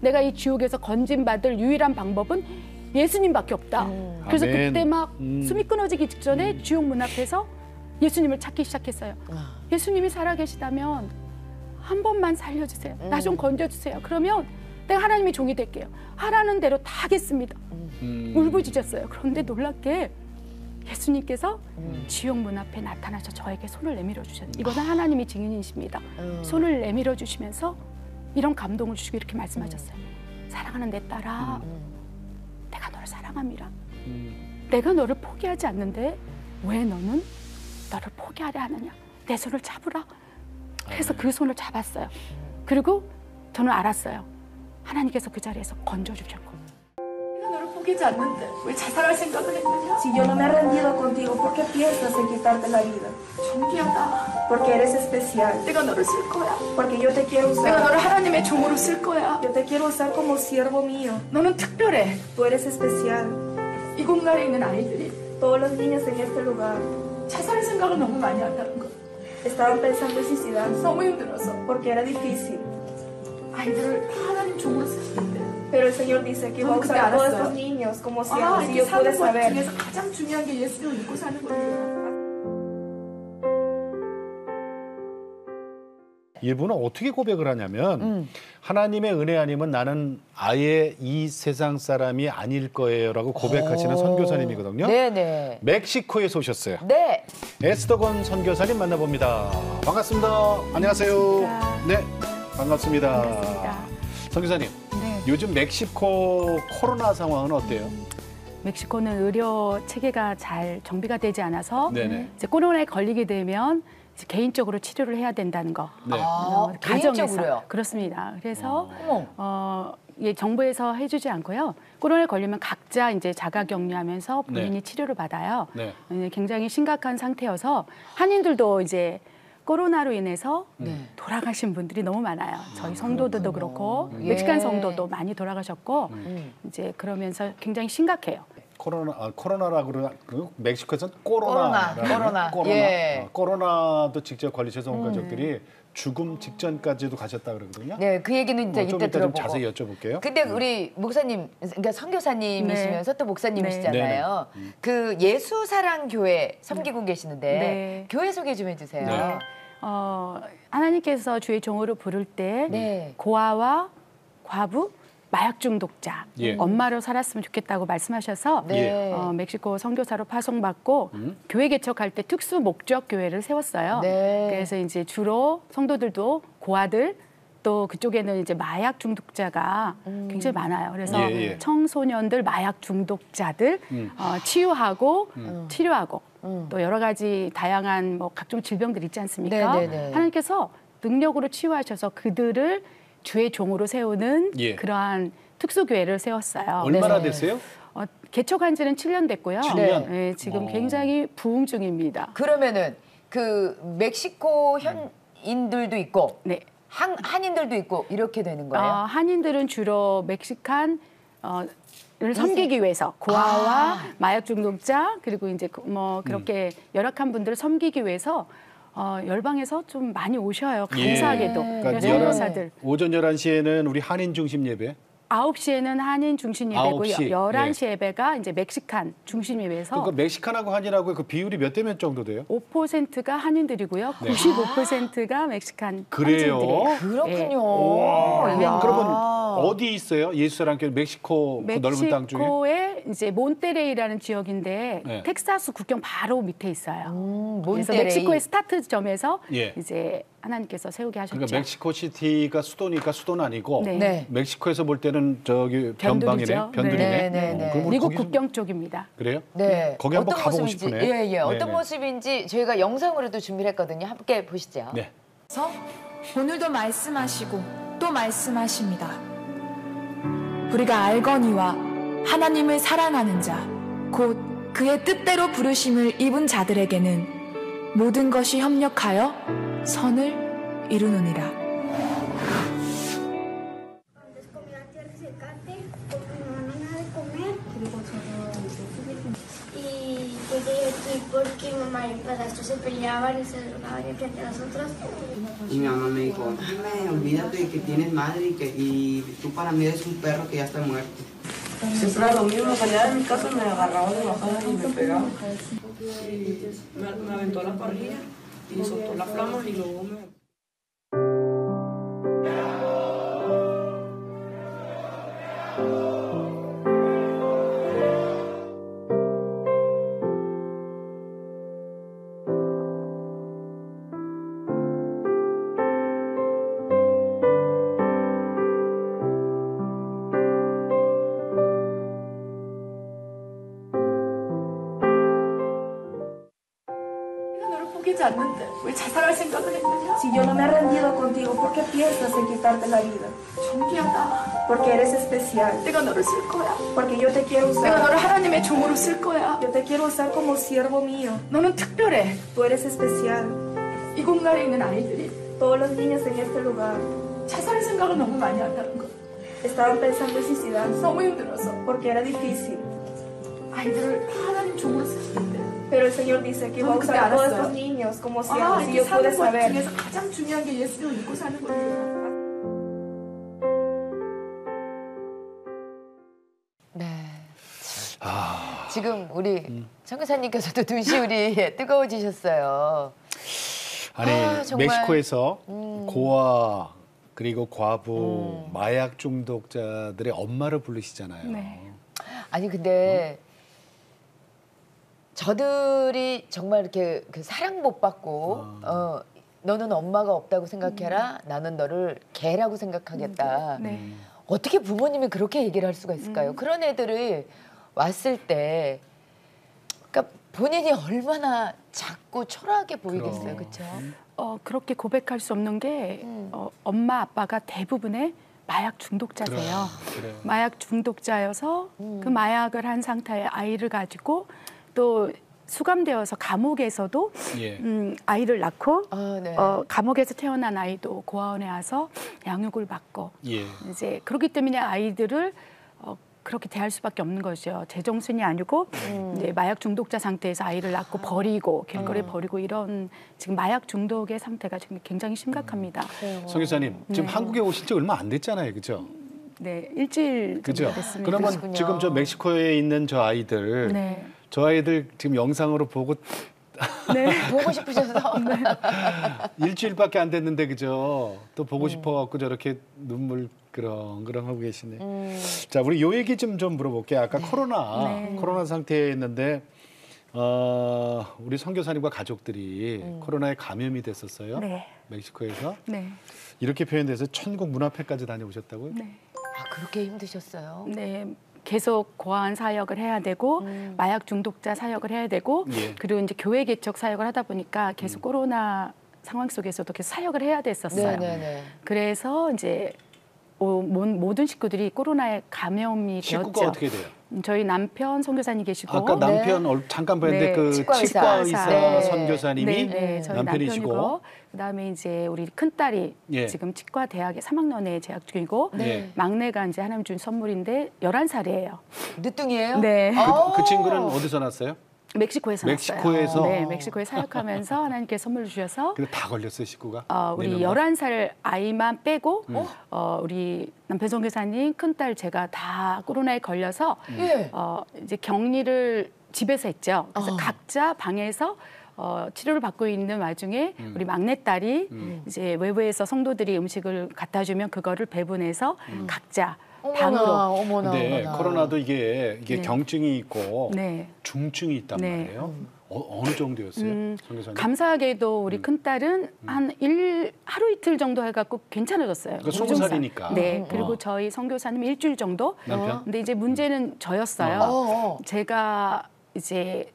내가 이 지옥에서 건진받을 유일한 방법은 예수님밖에 없다. 그래서 아멘. 그때 막 숨이 끊어지기 직전에 지옥 문 앞에서 예수님을 찾기 시작했어요. 예수님이 살아계시다면 한 번만 살려주세요. 나 좀 건져주세요. 그러면 내가 하나님의 종이 될게요. 하라는 대로 다 하겠습니다. 울부짖었어요. 그런데 놀랍게 예수님께서 지옥 문 앞에 나타나셔 저에게 손을 내밀어 주셨어요. 이것은 하나님이 증인이십니다. 손을 내밀어 주시면서 이런 감동을 주시고 이렇게 말씀하셨어요. 사랑하는 내 딸아, 내가 너를 사랑함이라. 내가 너를 포기하지 않는데 왜 너는 너를 포기하려 하느냐. 내 손을 잡으라. 그래서 그 손을 잡았어요. 그리고 저는 알았어요. 하나님께서 그 자리에서 건져주셨고. 내가 너를 포기하지 않는데 왜 자살할 생각을 했느냐. Si yo no me he rendido contigo, ¿por qué piensas en quitarte la vida? 존귀하다. Porque eres especial. 내가 너를 쓸 거야. Porque yo te quiero 내가 usar. 너를 하나님의 종으로 쓸 거야. Yo te quiero usar como siervo mío. 너는 특별해. Tú eres especial. 이 공간에 있는 아이들이 Todos los niños en este lugar 자살 생각을 너무 많이 한다는 거. estaban pensando en suicidarse 너무 힘들어서 porque era difícil. 아이들을 하나님 종으로 쓰시는데. Pero el Señor dice que va a usar a todos estos niños como siervos. Y 이렇게 yo pude 사는 것 saber. 중에서 가장 중요한 게 예수님을 믿고 사는 거예요. 이분은 어떻게 고백을 하냐면 하나님의 은혜 아니면 나는 아예 이 세상 사람이 아닐 거예요라고 고백하시는 선교사님이거든요. 네네. 멕시코에서 오셨어요. 네. 에스더건 선교사님 만나봅니다. 반갑습니다. 안녕하세요. 반갑습니다. 네, 반갑습니다. 반갑습니다. 선교사님, 네. 요즘 멕시코 코로나 상황은 어때요? 멕시코는 의료 체계가 잘 정비가 되지 않아서 네네. 이제 코로나에 걸리게 되면 이제 개인적으로 치료를 해야 된다는 거. 네. 개인적으로요? 그렇습니다. 그래서 어머. 예, 정부에서 해주지 않고요. 코로나에 걸리면 각자 이제 자가격리하면서 본인이 네. 치료를 받아요. 네. 굉장히 심각한 상태여서 한인들도 이제 코로나로 인해서 돌아가신 분들이 너무 많아요. 저희 성도들도 그렇고 멕시칸 성도도 많이 돌아가셨고 이제 그러면서 굉장히 심각해요. 코로나라고 그러고 멕시코에서는 코로나. 예. 코로나도 직접 관리해서 온 가족들이 죽음 직전까지도 가셨다 그러거든요. 네, 그 얘기는 이제 좀 이때 이따 좀 들어보고. 자세히 여쭤볼게요. 근데 우리 목사님, 그러니까 선교사님이시면서 또 목사님이시잖아요. 네. 그 예수사랑교회 섬기고 계시는데 네. 교회 소개 좀 해주세요. 네. 하나님께서 주의 종으로 부를 때 네. 고아와 과부, 마약 중독자, 예. 엄마로 살았으면 좋겠다고 말씀하셔서 네. 멕시코 선교사로 파송받고 교회 개척할 때 특수 목적 교회를 세웠어요. 네. 그래서 이제 주로 성도들도 고아들 또 그쪽에는 이제 마약 중독자가 굉장히 많아요. 그래서 예. 청소년들 마약 중독자들 치유하고 치료하고 또 여러 가지 다양한 뭐 각종 질병들 있지 않습니까? 네네네. 하나님께서 능력으로 치유하셔서 그들을 주의 종으로 세우는 예. 그러한 특수교회를 세웠어요. 얼마나 네. 됐어요? 개척한 지는 7년 됐고요. 7년? 네, 지금 굉장히 부흥 중입니다. 그러면은 그 멕시코 현인들도 있고 네. 한인들도 있고 이렇게 되는 거예요? 한인들은 주로 멕시칸 를 섬기기 위해서 고아와 마약 중독자 그리고 이제 뭐 그렇게 열악한 분들을 섬기기 위해서 열방에서 좀 많이 오셔요. 감사하게도. 그러니까 그래서 선교사들. 오전 11시에는 우리 한인 중심 예배. 9시에는 한인 중심 예배고요. 9시. 11시 예배가 이제 멕시칸 중심 예배에서 그러니까 멕시칸하고 한인하고 그 비율이 몇 대 몇 정도 돼요? 5%가 한인들이고요. 네. 95%가 멕시칸 그래요? 현지인들이에요. 그렇군요. 네. 그러면 어디 있어요? 예수사랑교회 멕시코 그 넓은 땅 중에? 멕시코의 이제 몬테레이라는 지역인데 네. 텍사스 국경 바로 밑에 있어요. 그래서 몬테레이. 멕시코의 스타트점에서 예. 이제 하나님께서 세우게 하셨죠. 그러니까 멕시코 시티가 수도니까 수도는 아니고 네. 네. 멕시코에서 볼 때는 저기 변방이네, 변두리죠. 변두리네. 네. 그럼 우리 미국 거기서- 국경 쪽입니다. 그래요? 네. 거기 한번 어떤 가보고 모습인지, 싶으네. 예, 어떤 네네. 모습인지 저희가 영상으로도 준비를 했거든요. 함께 보시죠. 네. 그래서 오늘도 말씀하시고 또 말씀하십니다. 우리가 알거니와 하나님을 사랑하는 자, 곧 그의 뜻대로 부르심을 입은 자들에게는 모든 것이 협력하여 선을 이루느니라. Antes comía tierra y secate porque no había nada de comer. Y pues llegué aquí porque mi mamá y mi padrastro se peleaban y se drogaban enfrente de nosotros. Y mi mamá me dijo, Jaime, olvídate de que tienes madre y tú para mí eres un perro que ya está muerto. Siempre era lo mismo, salía de mi casa, me agarraba de bajadas y me pegaba. Y me aventó a la parrilla y soltó la flama y luego me... 않는데 왜 자살할 생각을 했느냐? Si yo no me he rendido contigo, ¿por qué piensas en quitarte la vida? 존귀하다. Porque eres especial. 내가 너를 쓸 거야. Porque yo te quiero 내가 usar. 너를 하나님의 종으로 쓸 거야. Yo te quiero usar como siervo mío. 너는 특별해. Tú eres especial. 이 공간에 있는 아이들이 Todos los niños en este lugar 자살 생각을 너무 많이 한다는 거. estaban pensando en suicidarse 너무 힘들어서 porque era difícil. 아이들을 하나님 종으로 쓰시는데. Pero el Señor dice que va a usar a todos estos niños como siervos. Y 이렇게 yo pude 사는 것 saber. 중에서 가장 중요한 게 예수님을 믿고 사는 거예요. 네. 지금 우리 선교사님께서도 눈시울이 뜨거워지셨어요. 아니 정말. 멕시코에서 고아 그리고 과부 마약 중독자들의 엄마를 부르시잖아요. 네. 아니 근데 저들이 정말 이렇게 그 사랑 못 받고 너는 엄마가 없다고 생각해라. 나는 너를 개라고 생각하겠다. 네. 어떻게 부모님이 그렇게 얘기를 할 수가 있을까요? 그런 애들을 왔을 때 그러니까 본인이 얼마나 작고 초라하게 보이겠어요. 그렇죠? 그렇게 고백할 수 없는 게 엄마 아빠가 대부분의 마약 중독자세요. 그래요. 마약 중독자여서 그 마약을 한 상태의 아이를 가지고 또 수감되어서 감옥에서도 예. 아이를 낳고 네. 감옥에서 태어난 아이도 고아원에 와서 양육을 받고 예. 이제 그렇기 때문에 아이들을 그렇게 대할 수밖에 없는 거죠. 제정신이 아니고 이제 마약 중독자 상태에서 아이를 낳고 버리고 길거리에 버리고 이런 지금 마약 중독의 상태가 지금 굉장히 심각합니다. 성 교사님 지금 한국에 오신 지 얼마 안 됐잖아요, 그렇죠? 네, 일주일 그죠? 정도 됐습니다. 그러면 그렇군요. 지금 저 멕시코에 있는 저 아이들, 네. 저 아이들 지금 영상으로 보고 네. 보고 싶으셔서 일주일밖에 안 됐는데 그죠? 또 보고 싶어갖고 저렇게 눈물 그렁그렁 하고 계시네. 자, 우리 요 얘기 좀 물어볼게요. 아까 코로나 상태에 있는데 우리 선교사님과 가족들이 코로나에 감염이 됐었어요. 네. 멕시코에서 네. 이렇게 표현돼서 천국 문 앞에까지 다녀오셨다고요? 네. 그렇게 힘드셨어요? 네. 계속 고아원 사역을 해야 되고 마약 중독자 사역을 해야 되고 예. 그리고 이제 교회 개척 사역을 하다 보니까 계속 코로나 상황 속에서도 계속 사역을 해야 됐었어요. 네네네. 그래서 이제 모든 식구들이 코로나에 감염이 식구가 되었죠. 어떻게 돼요? 저희 남편 선교사님 계시고 아까 남편 잠깐 봤는데 네. 그 치과 치과 의사. 의사 네. 네, 선교사님이 네, 저희 남편이시고 남편이고 그다음에 이제 우리 큰딸이 예. 지금 치과 대학에 3학년에 재학 중이고 네. 막내가 이제 하나님 준 선물인데 11살이에요. 늦둥이에요? 네. 그 친구는 어디서 났어요? 멕시코에서 멕시코에서? 났어요. 네, 멕시코에 사역하면서 하나님께 선물 주셔서 근데 다 걸렸어요, 식구가? 우리 네 명만? 11살 아이만 빼고 우리 남편 선교사님, 큰딸 제가 다 코로나에 걸려서 예. 이제 격리를 집에서 했죠. 그래서 각자 방에서 치료를 받고 있는 와중에 우리 막내딸이 이제 외부에서 성도들이 음식을 갖다 주면 그거를 배분해서 각자 방으로. 어머나. 근데 코로나도 이게 네. 경증이 있고 네. 중증이 있단 네. 말이에요. 어느 정도였어요, 선교사님? 감사하게도 우리 큰딸은 하루 이틀 정도 해갖고 괜찮아졌어요. 그러니까 무증상. 20살이니까. 네. 그리고 저희 선교사님 일주일 정도. 남편? 근데 이제 문제는 저였어요. 제가 이제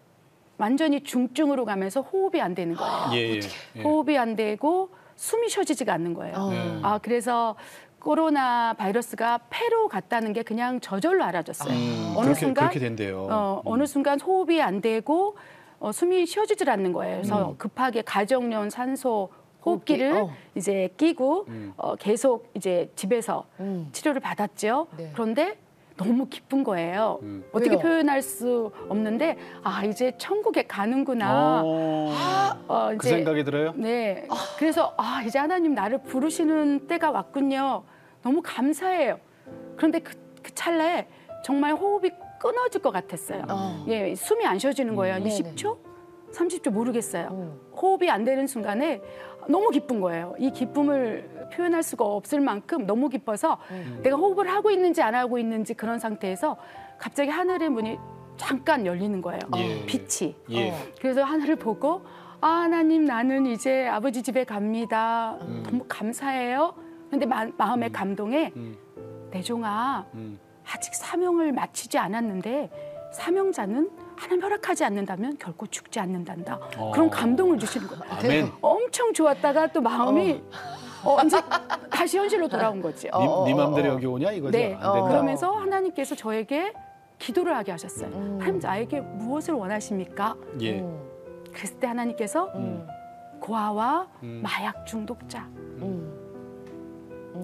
완전히 중증으로 가면서 호흡이 안 되는 거예요. 예. 호흡이 안 되고 숨이 쉬어지지가 않는 거예요. 네. 그래서 코로나 바이러스가 폐로 갔다는 게 그냥 저절로 알아졌어요. 그렇게 된대요. 어느 순간 호흡이 안 되고 숨이 쉬어지질 않는 거예요. 그래서 급하게 가정용 산소 호흡기를 이제 끼고 계속 이제 집에서 치료를 받았죠. 네. 그런데 너무 기쁜 거예요. 어떻게 왜요? 표현할 수 없는데 이제 천국에 가는구나. 그 생각이 들어요? 네. 그래서 이제 하나님 나를 부르시는 때가 왔군요. 너무 감사해요. 그런데 그 찰나에 정말 호흡이 끊어질 것 같았어요. 예, 숨이 안 쉬어지는 거예요. 한 20초? 30초 모르겠어요. 호흡이 안 되는 순간에 너무 기쁜 거예요. 이 기쁨을 표현할 수가 없을 만큼 너무 기뻐서 내가 호흡을 하고 있는지 안 하고 있는지 그런 상태에서 갑자기 하늘의 문이 잠깐 열리는 거예요. 빛이. 그래서 하늘을 보고 하나님 나는 이제 아버지 집에 갑니다. 너무 감사해요. 근데 마음의 감동에 내 종아 아직 사명을 마치지 않았는데 사명자는 하나님 허락하지 않는다면 결코 죽지 않는단다. 그런 감동을 주시는 거예요. 아멘. 엄청 좋았다가 또 마음이 이제 다시 현실로 돌아온 거죠. 네 맘대로 여기 오냐 이거죠? 네. 안 된다. 그러면서 하나님께서 저에게 기도를 하게 하셨어요. 하나님 나에게 무엇을 원하십니까? 예. 그랬을 때 하나님께서 고아와 마약 중독자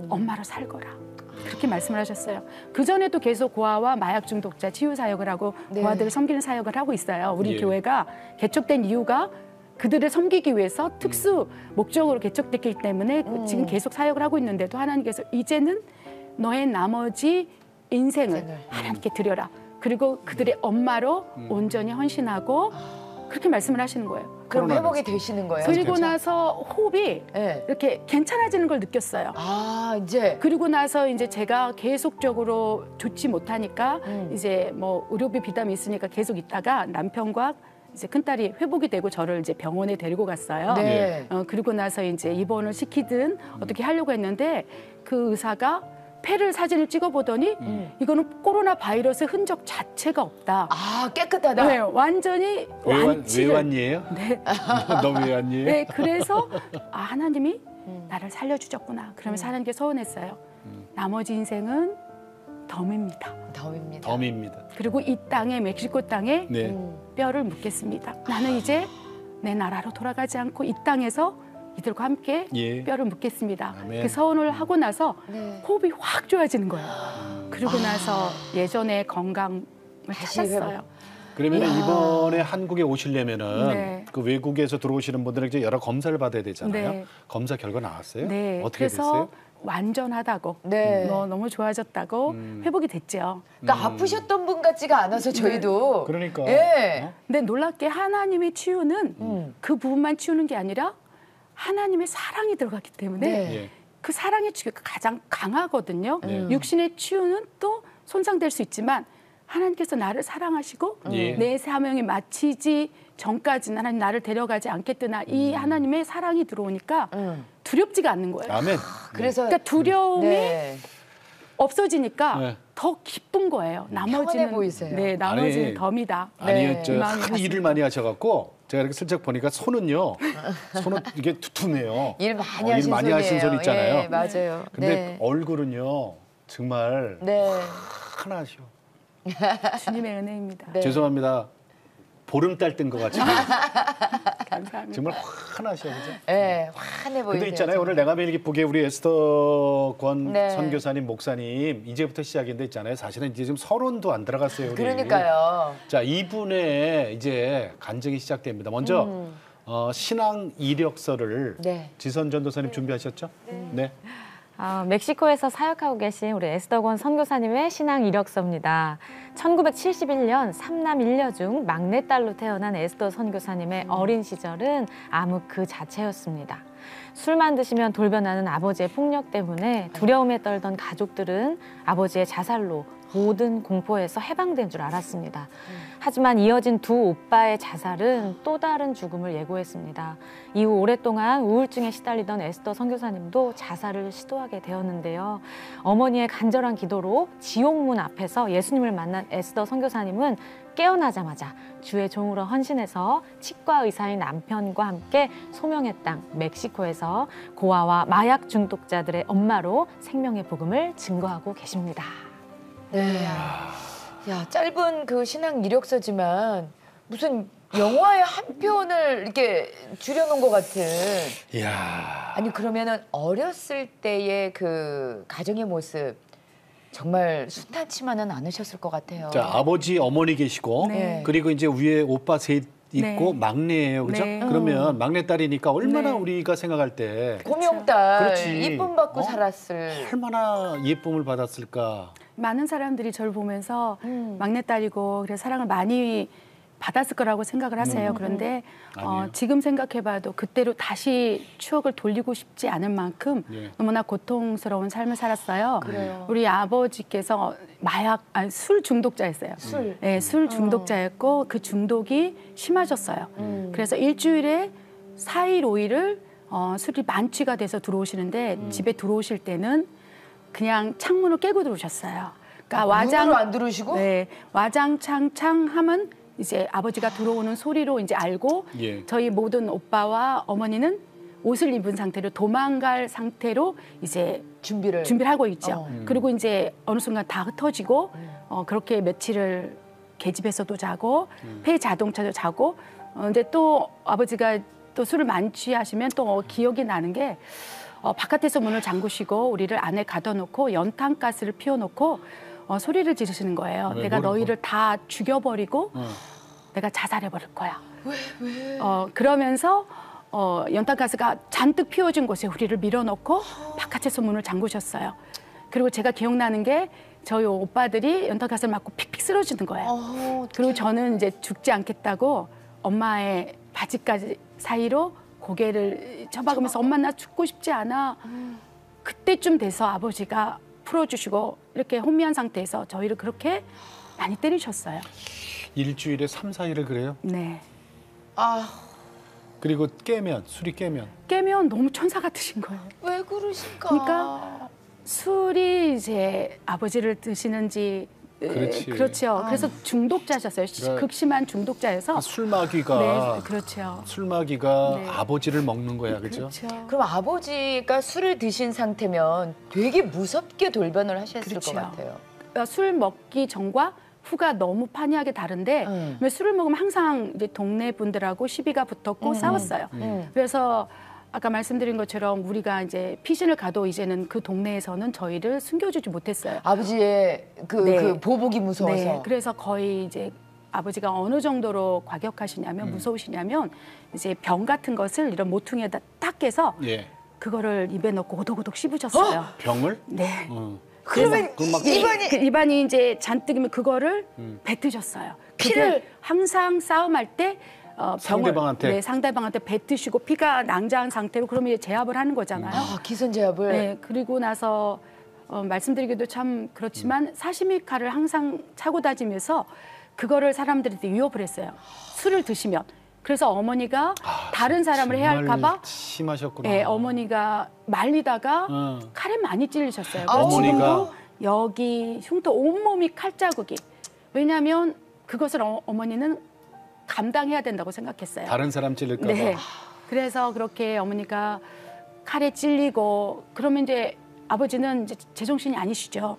엄마로 살거라. 그렇게 말씀을 하셨어요. 그전에도 계속 고아와 마약 중독자 치유 사역을 하고 고아들을 섬기는 사역을 하고 있어요. 우리 교회가 개척된 이유가 그들을 섬기기 위해서 특수 목적으로 개척됐기 때문에 지금 계속 사역을 하고 있는데도 하나님께서 이제는 너의 나머지 인생을 하나님께 드려라. 그리고 그들의 엄마로 온전히 헌신하고 그렇게 말씀을 하시는 거예요. 그럼 회복이 되시는 거예요? 그리고 나서 호흡이 이렇게 괜찮아지는 걸 느꼈어요. 이제. 그리고 나서 이제 제가 계속적으로 좋지 못하니까 이제 뭐 의료비 비담이 있으니까 계속 있다가 남편과 이제 큰딸이 회복이 되고 저를 이제 병원에 데리고 갔어요. 네. 그리고 나서 이제 입원을 시키든 어떻게 하려고 했는데 그 의사가 폐를 사진을 찍어보더니 이거는 코로나 바이러스의 흔적 자체가 없다. 깨끗하다. 네, 완전히 완치를. 외환이에요? 네. 너 외환이에요? 네, 그래서 하나님이 나를 살려주셨구나. 그러면서 하나님께 서운했어요. 나머지 인생은 덤입니다. 덤입니다. 그리고 이 땅에 멕시코 땅에 뼈를 묻겠습니다. 나는 이제 내 나라로 돌아가지 않고 이 땅에서 이들과 함께 뼈를 묻겠습니다. 그 서운을 하고 나서 호흡이 확 좋아지는 거예요. 그러고 나서 예전의 건강을 찾았어요. 그러면 이번에 한국에 오시려면은 그 외국에서 들어오시는 분들은 이제 여러 검사를 받아야 되잖아요. 검사 결과 나왔어요? 네. 어떻게 그래서 됐어요? 완전하다고, 너무 좋아졌다고 회복이 됐죠. 그러니까 아프셨던 분 같지가 않아서 저희도. 그러니까. 근데 놀랍게 하나님의 치유는 그 부분만 치우는 게 아니라 하나님의 사랑이 들어갔기 때문에 그 사랑의 치유가 가장 강하거든요. 육신의 치유는 또 손상될 수 있지만 하나님께서 나를 사랑하시고 내 사명이 마치지 전까지는 하나님 나를 데려가지 않겠으나 이 하나님의 사랑이 들어오니까 두렵지가 않는 거예요. 아멘. 그러니까 두려움이 없어지니까 더 기쁜 거예요. 평안해 보이세요. 네, 나머지는 덤이다. 아니요, 한 일을 많이 하셔갖고 제가 이렇게 슬쩍 보니까 손은 이게 두툼해요. 일 많이 하신 손 있잖아요. 예, 맞아요. 근데 얼굴은요 정말 환하셔. 주님의 은혜입니다. 죄송합니다. 보름달 뜬 것 같이. 감사합니다. 정말 환하셔, 그죠? 네, 환해 보이세요. 근데 있잖아요. 오늘 내가 매일 기쁘게 우리 에스더 권 선교사님, 목사님 이제부터 시작인데 있잖아요. 사실은 이제 지금 서론도 안 들어갔어요. 우리. 그러니까요. 자, 이분의 이제 간증이 시작됩니다. 먼저 신앙 이력서를 지선 전도사님 준비하셨죠? 네. 멕시코에서 사역하고 계신 우리 에스더 권 선교사님의 신앙 이력서입니다. 1971년 3남 1녀 중 막내딸로 태어난 에스더 선교사님의 어린 시절은 암흑 그 자체였습니다. 술만 드시면 돌변하는 아버지의 폭력 때문에 두려움에 떨던 가족들은 아버지의 자살로 모든 공포에서 해방된 줄 알았습니다. 하지만 이어진 두 오빠의 자살은 또 다른 죽음을 예고했습니다. 이후 오랫동안 우울증에 시달리던 에스더 선교사님도 자살을 시도하게 되었는데요. 어머니의 간절한 기도로 지옥문 앞에서 예수님을 만난 에스더 선교사님은 깨어나자마자 주의 종으로 헌신해서 치과 의사인 남편과 함께 소명의 땅 멕시코에서 고아와 마약 중독자들의 엄마로 생명의 복음을 증거하고 계십니다. 네. 야, 짧은 그 신앙 이력서지만 무슨 영화의 한 편을 이렇게 줄여놓은 것 같은. 이야. 아니 그러면은 어렸을 때의 그 가정의 모습 정말 순탄치만은 않으셨을 것 같아요. 자, 아버지, 어머니 계시고 네. 그리고 이제 위에 오빠 셋 있고 네. 막내예요. 그죠? 네. 그러면 막내딸이니까 얼마나 네. 우리가 생각할 때 고명딸 그렇지. 이쁨 받고 어? 살았을. 얼마나 예쁨을 받았을까. 많은 사람들이 저를 보면서 막내딸이고 그래서 사랑을 많이 받았을 거라고 생각을 하세요. 그런데 아니에요. 지금 생각해봐도 그때로 다시 추억을 돌리고 싶지 않을 만큼 예. 너무나 고통스러운 삶을 살았어요. 그래요. 우리 아버지께서 술 중독자였어요. 술. 네, 술 중독자였고 그 중독이 심하셨어요. 그래서 일주일에 4일, 5일을 술이 만취가 돼서 들어오시는데 집에 들어오실 때는 그냥 창문을 깨고 들어오셨어요. 그러니까 문으로 안 들어오시고? 네, 와장창창 하면 이제 아버지가 들어오는 소리로 이제 알고 예. 저희 모든 오빠와 어머니는 옷을 입은 상태로 도망갈 상태로 이제 준비를 하고 있죠. 그리고 이제 어느 순간 다 흩어지고 그렇게 며칠을 계집에서도 자고 폐 자동차도 자고 근데 또 아버지가 또 술을 만취하시면 또 기억이 나는 게 바깥에서 문을 잠그시고 우리를 안에 가둬놓고 연탄가스를 피워놓고 소리를 지르시는 거예요. 왜, 내가 뭘, 너희를 다 죽여버리고 내가 자살해버릴 거야. 왜? 그러면서 연탄가스가 잔뜩 피워진 곳에 우리를 밀어넣고 바깥에서 문을 잠그셨어요. 그리고 제가 기억나는 게 저희 오빠들이 연탄가스를 맞고 픽픽 쓰러지는 거예요. 그리고 저는 이제 죽지 않겠다고 엄마의 바지까지 사이로 고개를 쳐박으면서 엄마 나 죽고 싶지 않아. 그때쯤 돼서 아버지가 풀어주시고 이렇게 혼미한 상태에서 저희를 그렇게 많이 때리셨어요. 일주일에 3, 4일을 그래요? 네. 아, 그리고 술이 깨면 너무 천사 같으신 거예요. 왜 그러실까? 그러니까 술이 이제 아버지를 드시는지 그렇지. 그렇죠. 그래서 중독자셨어요. 그러니까 극심한 중독자여서. 술마귀가 네, 그렇죠. 술마귀가 네. 아버지를 먹는 거야, 그죠? 그렇죠. 그럼 아버지가 술을 드신 상태면 되게 무섭게 돌변을 하셨을 그렇죠. 것 같아요. 술 먹기 전과 후가 너무 판이하게 다른데 왜 술을 먹으면 항상 이제 동네 분들하고 시비가 붙었고 싸웠어요. 그래서 아까 말씀드린 것처럼 우리가 이제 피신을 가도 이제는 그 동네에서는 저희를 숨겨주지 못했어요. 아버지의 네. 그 보복이 무서워서. 네, 그래서 거의 이제 아버지가 어느 정도로 과격하시냐면 무서우시냐면 이제 병 같은 것을 이런 모퉁이에다 딱 깨서 예. 그거를 입에 넣고 오독오독 씹으셨어요. 병을? 네. 그러면 입안이 그 입안이 이제 잔뜩이면 그거를 뱉으셨어요. 피를 항상 싸움할 때 상대방한테? 네, 상대방한테 뱉으시고 피가 낭자한 상태로 그러면 이제 제압을 하는 거잖아요. 기선제압을. 네, 그리고 나서 말씀드리기도 참 그렇지만 사시미 칼을 항상 차고 다니면서 그거를 사람들한테 위협을 했어요. 술을 드시면. 그래서 어머니가 다른 사람을 해야 정말 할까 봐 심하셨구나. 네, 어머니가 말리다가 칼에 많이 찔리셨어요. 어머니가? 지금도 여기 흉터 온몸이 칼자국이. 왜냐하면 그것을 어머니는 감당해야 된다고 생각했어요. 다른 사람 찔릴까 봐. 네. 그래서 그렇게 어머니가 칼에 찔리고 그러면 이제 아버지는 이제 제정신이 아니시죠.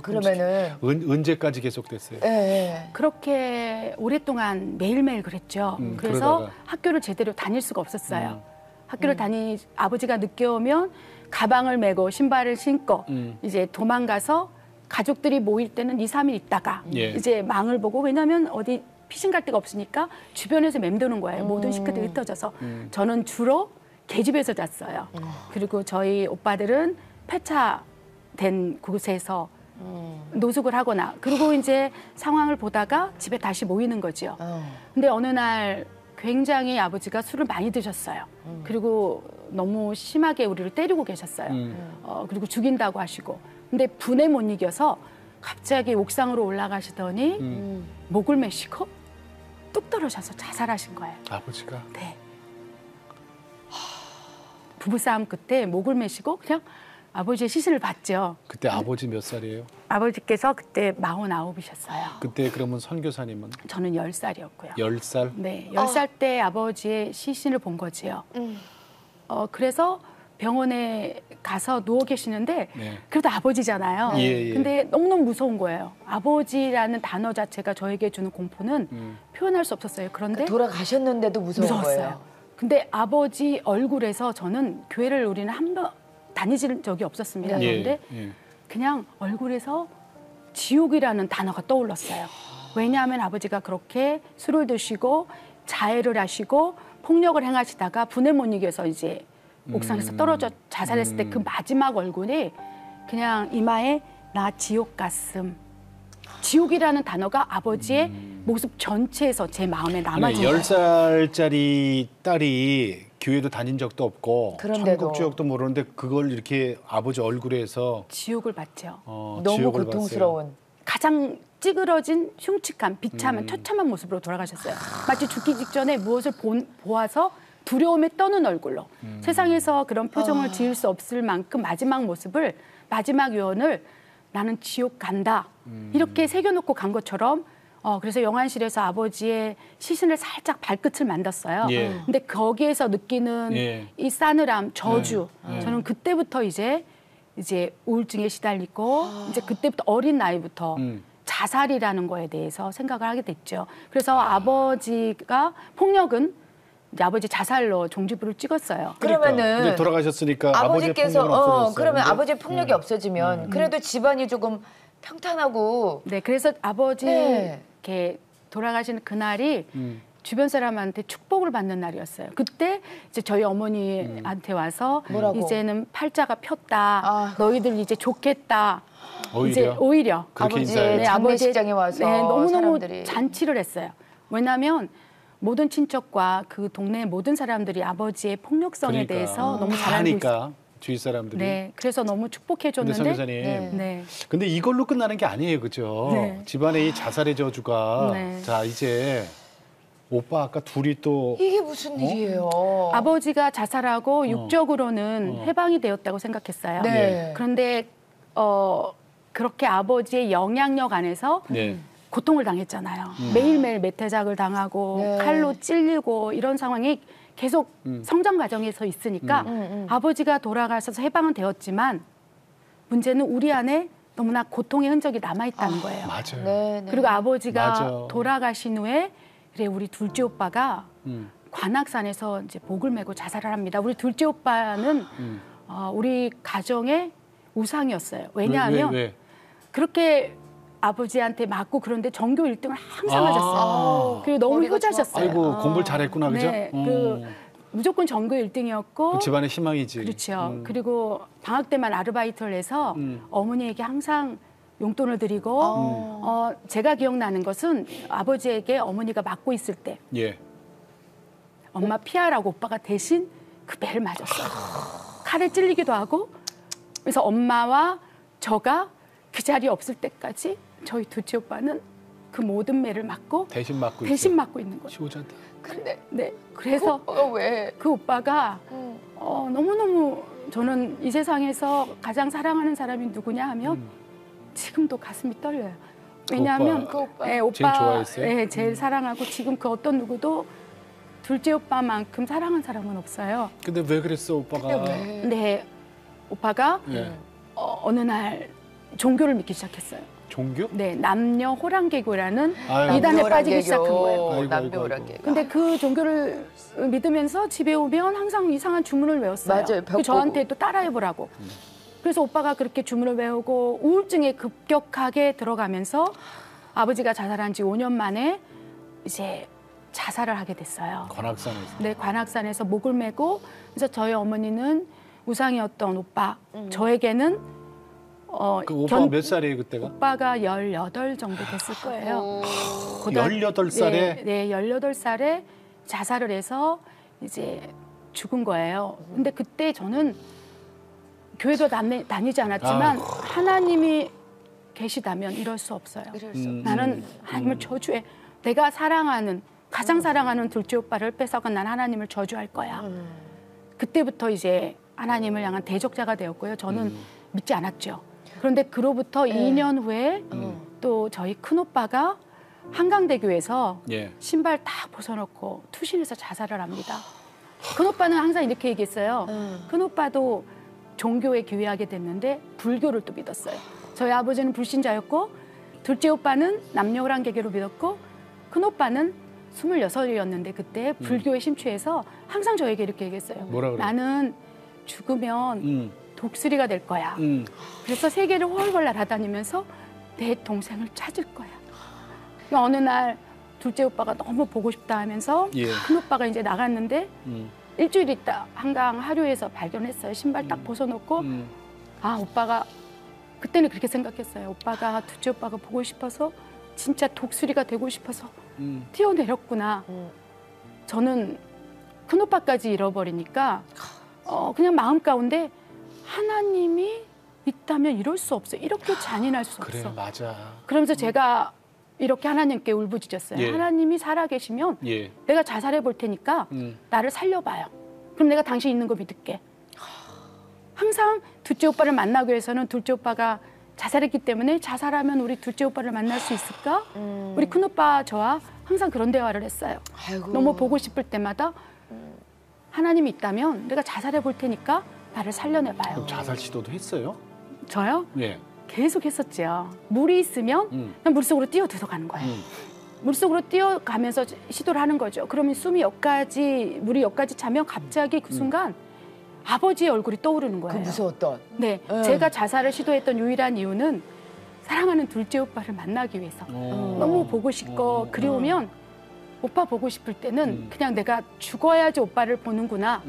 그러면은 언제까지 계속됐어요? 예. 그렇게 오랫동안 매일매일 그랬죠. 그래서 그러다가. 학교를 제대로 다닐 수가 없었어요. 학교를 아버지가 늦게 오면 가방을 메고 신발을 신고 이제 도망가서 가족들이 모일 때는 2, 3일 있다가 예. 이제 망을 보고 왜냐하면 어디 피신 갈 데가 없으니까 주변에서 맴도는 거예요. 모든 식구들이 흩어져서. 저는 주로 계집에서 잤어요. 그리고 저희 오빠들은 폐차된 곳에서 노숙을 하거나 그리고 이제 상황을 보다가 집에 다시 모이는 거죠. 근데 어느 날 굉장히 아버지가 술을 많이 드셨어요. 그리고 너무 심하게 우리를 때리고 계셨어요. 그리고 죽인다고 하시고. 근데 분에 못 이겨서 갑자기 옥상으로 올라가시더니 목을 메시고 뚝 떨어져서 자살하신 거예요. 아버지가? 네. 부부싸움 끝에 목을 메시고 그냥 아버지의 시신을 봤죠. 그때 아버지 몇 살이에요? 아버지께서 그때 49이셨어요. 그때 그러면 선교사님은? 저는 10살이었고요. 10살? 네, 10살 때 아버지의 시신을 본 거지요. 그래서 병원에 가서 누워 계시는데 네. 그래도 아버지잖아요. 예. 근데 너무너무 무서운 거예요. 아버지라는 단어 자체가 저에게 주는 공포는 표현할 수 없었어요. 그런데 돌아가셨는데도 무서운 거예요. 무서웠어요. 근데 아버지 얼굴에서 저는 교회를 우리는 한 번 다니지는 적이 없었습니다. 예. 그런데 예. 그냥 얼굴에서 지옥이라는 단어가 떠올랐어요. 왜냐하면 아버지가 그렇게 술을 드시고 자해를 하시고 폭력을 행하시다가 분에 못 이겨서 이제 옥상에서 떨어져 자살했을 때 그 마지막 얼굴이 그냥 이마에 나 지옥 갔음. 지옥이라는 단어가 아버지의 모습 전체에서 제 마음에 남아진 거예요. 10살짜리 딸이 교회도 다닌 적도 없고 그런데도. 천국 지옥도 모르는데 그걸 이렇게 아버지 얼굴에서 지옥을 봤죠. 너무 지옥을 고통스러운. 가장 찌그러진 흉측한 비참한 처참한 모습으로 돌아가셨어요. 마치 죽기 직전에 무엇을 보아서 두려움에 떠는 얼굴로 세상에서 그런 표정을 지을 수 없을 만큼 마지막 모습을 마지막 유언을 나는 지옥 간다 이렇게 새겨놓고 간 것처럼 그래서 영안실에서 아버지의 시신을 살짝 발끝을 만졌어요. 예. 근데 거기에서 느끼는 예. 이 싸늘함, 저주 저는 그때부터 이제 우울증에 시달리고 이제 그때부터 어린 나이부터 자살이라는 거에 대해서 생각을 하게 됐죠. 그래서 아버지가 폭력은 이제 아버지 자살로 종지부를 찍었어요. 그러면은 이제 돌아가셨으니까 아버지께서 아버지의 폭력은 없어졌어요. 그러면 근데 아버지의 폭력이 없어지면 그래도 집안이 조금 평탄하고 네, 그래서 아버지 네. 이렇게 돌아가시는 그날이 주변 사람한테 축복을 받는 날이었어요. 그때 이제 저희 어머니한테 와서 뭐라고? 이제는 팔자가 폈다. 너희들 이제 좋겠다. 이제 오히려 오히려 그렇게 아버지 인사해요. 네, 장례식장에 와서 네, 너무너무 사람들이. 잔치를 했어요. 왜냐하면 모든 친척과 그 동네 모든 사람들이 아버지의 폭력성에 그러니까. 대해서 너무 잘 알고 하니까 있어요. 주위 사람들이. 네, 그래서 너무 근데 축복해줬는데 선교사님, 네. 근데 이걸로 끝나는 게 아니에요, 그죠? 네. 집안의 이 자살의 저주가 네. 자 이제 오빠 아까 둘이 또 이게 무슨 일이에요? 아버지가 자살하고 육적으로는 해방이 되었다고 생각했어요. 네. 그런데 그렇게 아버지의 영향력 안에서 네. 고통을 당했잖아요. 매일매일 매태작을 당하고 네. 칼로 찔리고 이런 상황이 계속 성장 과정에서 있으니까 아버지가 돌아가셔서 해방은 되었지만 문제는 우리 안에 너무나 고통의 흔적이 남아있다는 거예요. 맞아요. 네, 네. 그리고 아버지가 맞아. 돌아가신 후에 그래 우리 둘째 오빠가 관악산에서 이제 목을 메고 자살을 합니다. 우리 둘째 오빠는 우리 가정의 우상이었어요. 왜냐하면 왜? 그렇게 아버지한테 맞고 그런데 전교 1등을 항상 아. 하셨어요. 그리고 너무 머리가 효자셨어요. 아이고 공부를 잘했구나, 그죠? 네, 무조건 전교 1등이었고 그 집안의 희망이지. 그렇죠. 그리고 방학 때만 아르바이트를 해서 어머니에게 항상 용돈을 드리고 제가 기억나는 것은 아버지에게 어머니가 맞고 있을 때 예. 엄마 피하라고 오빠가 대신 그 매를 맞았어요. 칼에 찔리기도 하고 그래서 엄마와 저가 그 자리에 없을 때까지 저희 둘째 오빠는 그 모든 매를 맞고 대신 맞고 대신 있죠. 맞고 있는 거예요. 치우자다. 근데 네, 그래서 왜? 그 오빠가 너무너무 저는 이 세상에서 가장 사랑하는 사람이 누구냐 하면 지금도 가슴이 떨려요. 왜냐하면 그 오빠. 네, 오빠 제일 좋아했어요? 네, 제일 사랑하고 지금 그 어떤 누구도 둘째 오빠만큼 사랑한 사람은 없어요. 근데 왜 그랬어, 오빠가? 근데 오빠가 예. 어느 날 종교를 믿기 시작했어요. 종교? 네, 남녀 호랑개교라는 아이고. 이단에 빠지기 남녀호랑개교. 시작한 거예요. 아이고, 남녀 아이고, 호랑개교. 근데 그 종교를 믿으면서 집에 오면 항상 이상한 주문을 외웠어요. 맞아요, 벽 저한테 보고. 또 따라해보라고. 그래서 오빠가 그렇게 주문을 외우고 우울증에 급격하게 들어가면서 아버지가 자살한 지 5년 만에 이제 자살을 하게 됐어요. 관악산에서. 네, 관악산에서 목을 메고 그래서 저희 어머니는 우상이었던 오빠, 저에게는 그 오빠 몇 살이에요, 그때가? 오빠가 18 정도 됐을 거예요. 18살에? 네, 18살에 자살을 해서 이제 죽은 거예요. 근데 그때 저는 교회도 다니지 않았지만 하나님이 계시다면 이럴 수 없어요. 나는 하나님을 저주해. 내가 사랑하는 가장 사랑하는 둘째 오빠를 뺏어간 난 하나님을 저주할 거야. 그때부터 이제 하나님을 향한 대적자가 되었고요. 저는 믿지 않았죠. 그런데 그로부터 2년 후에 또 저희 큰오빠가 한강대교에서 예. 신발 딱 벗어놓고 투신해서 자살을 합니다. 큰오빠는 항상 이렇게 얘기했어요. 큰오빠도 종교에 기회하게 됐는데 불교를 또 믿었어요. 저희 아버지는 불신자였고 둘째 오빠는 남녀호랑개교를 믿었고 큰오빠는 26이었는데 그때 불교에 심취해서 항상 저에게 이렇게 얘기했어요. 뭐라 그래요? 나는 죽으면 독수리가 될 거야. 그래서 세계를 훨훨 날아다니면서 내 동생을 찾을 거야. 어느 날 둘째 오빠가 너무 보고 싶다 하면서 큰 오빠가 이제 나갔는데 일주일 있다 한강 하류에서 발견했어요. 신발 딱 벗어놓고 아 오빠가 그때는 그렇게 생각했어요. 오빠가 둘째 오빠가 보고 싶어서 진짜 독수리가 되고 싶어서 뛰어내렸구나. 저는 큰 오빠까지 잃어버리니까 그냥 마음 가운데 하나님이 있다면 이럴 수 없어. 이렇게 잔인할 수 그래, 없어. 맞아. 그러면서 제가 이렇게 하나님께 울부짖었어요. 하나님이 살아계시면 내가 자살해 볼 테니까 나를 살려봐요. 그럼 내가 당신 있는 거 믿을게. 항상 둘째 오빠를 만나기 위해서는 둘째 오빠가 자살했기 때문에 자살하면 우리 둘째 오빠를 만날 수 있을까? 우리 큰 오빠 저와 항상 그런 대화를 했어요. 아이고. 너무 보고 싶을 때마다 하나님이 있다면 내가 자살해 볼 테니까 나를 살려내봐요. 그럼 자살 시도도 했어요? 저요? 예. 계속 했었죠. 물이 있으면 그냥 물속으로 뛰어 들어가는 거예요. 물속으로 뛰어가면서 시도를 하는 거죠. 그러면 물이 여기까지 차면 갑자기 그 순간 아버지의 얼굴이 떠오르는 거예요. 그 무서웠던. 네, 제가 자살을 시도했던 유일한 이유는 사랑하는 둘째 오빠를 만나기 위해서. 너무 보고 싶고 그리우면 오빠 보고 싶을 때는 그냥 내가 죽어야지 오빠를 보는구나.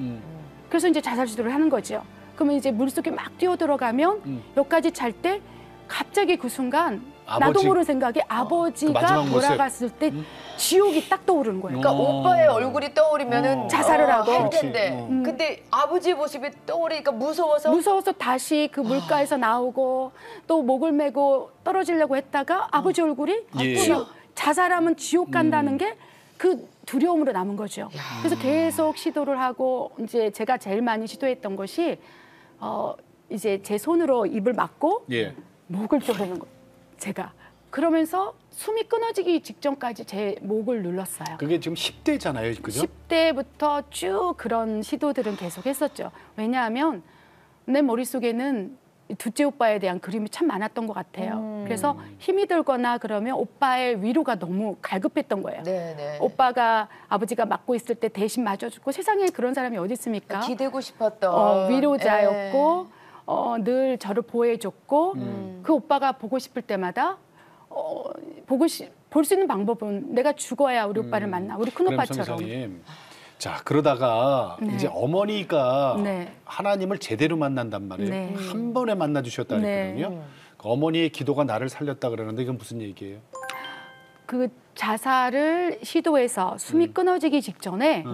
그래서 이제 자살 시도를 하는 거죠. 그러면 이제 물속에 막 뛰어 들어가면 여기까지 찰 때 갑자기 그 순간 나도 모르는 생각에 아버지가 돌아갔을 때 지옥이 딱 떠오르는 거예요. 그러니까 오빠의 얼굴이 떠오르면은 자살을 하고. 할 텐데. 근데 아버지 모습이 떠오르니까 무서워서 다시 그 물가에서 나오고 또 목을 메고 떨어지려고 했다가 아버지 얼굴이 자살하면 지옥 간다는 게 그 두려움으로 남은 거죠. 그래서 계속 시도를 하고 이제 제가 제일 많이 시도했던 것이 이제 제 손으로 입을 막고 목을 조르는 거. 제가 그러면서 숨이 끊어지기 직전까지 제 목을 눌렀어요. 그게 지금 10대잖아요, 그죠? 10대부터 쭉 그런 시도들은 계속 했었죠. 왜냐하면 내 머릿속에는 둘째 오빠에 대한 그림이 참 많았던 것 같아요. 그래서 힘이 들거나 그러면 오빠의 위로가 너무 갈급했던 거예요. 네네. 오빠가 아버지가 맡고 있을 때 대신 맞아주고 세상에 그런 사람이 어디 있습니까? 기대고 싶었던 위로자였고 늘 저를 보호해줬고 그 오빠가 보고 싶을 때마다 볼 수 있는 방법은 내가 죽어야 우리 오빠를 만나. 우리 큰 오빠처럼. 선교사님, 자 그러다가 이제 어머니가 하나님을 제대로 만난단 말이에요. 한 번에 만나 주셨다 그랬거든요. 그 어머니의 기도가 나를 살렸다 그러는데 이건 무슨 얘기예요? 그 자살을 시도해서 숨이 끊어지기 직전에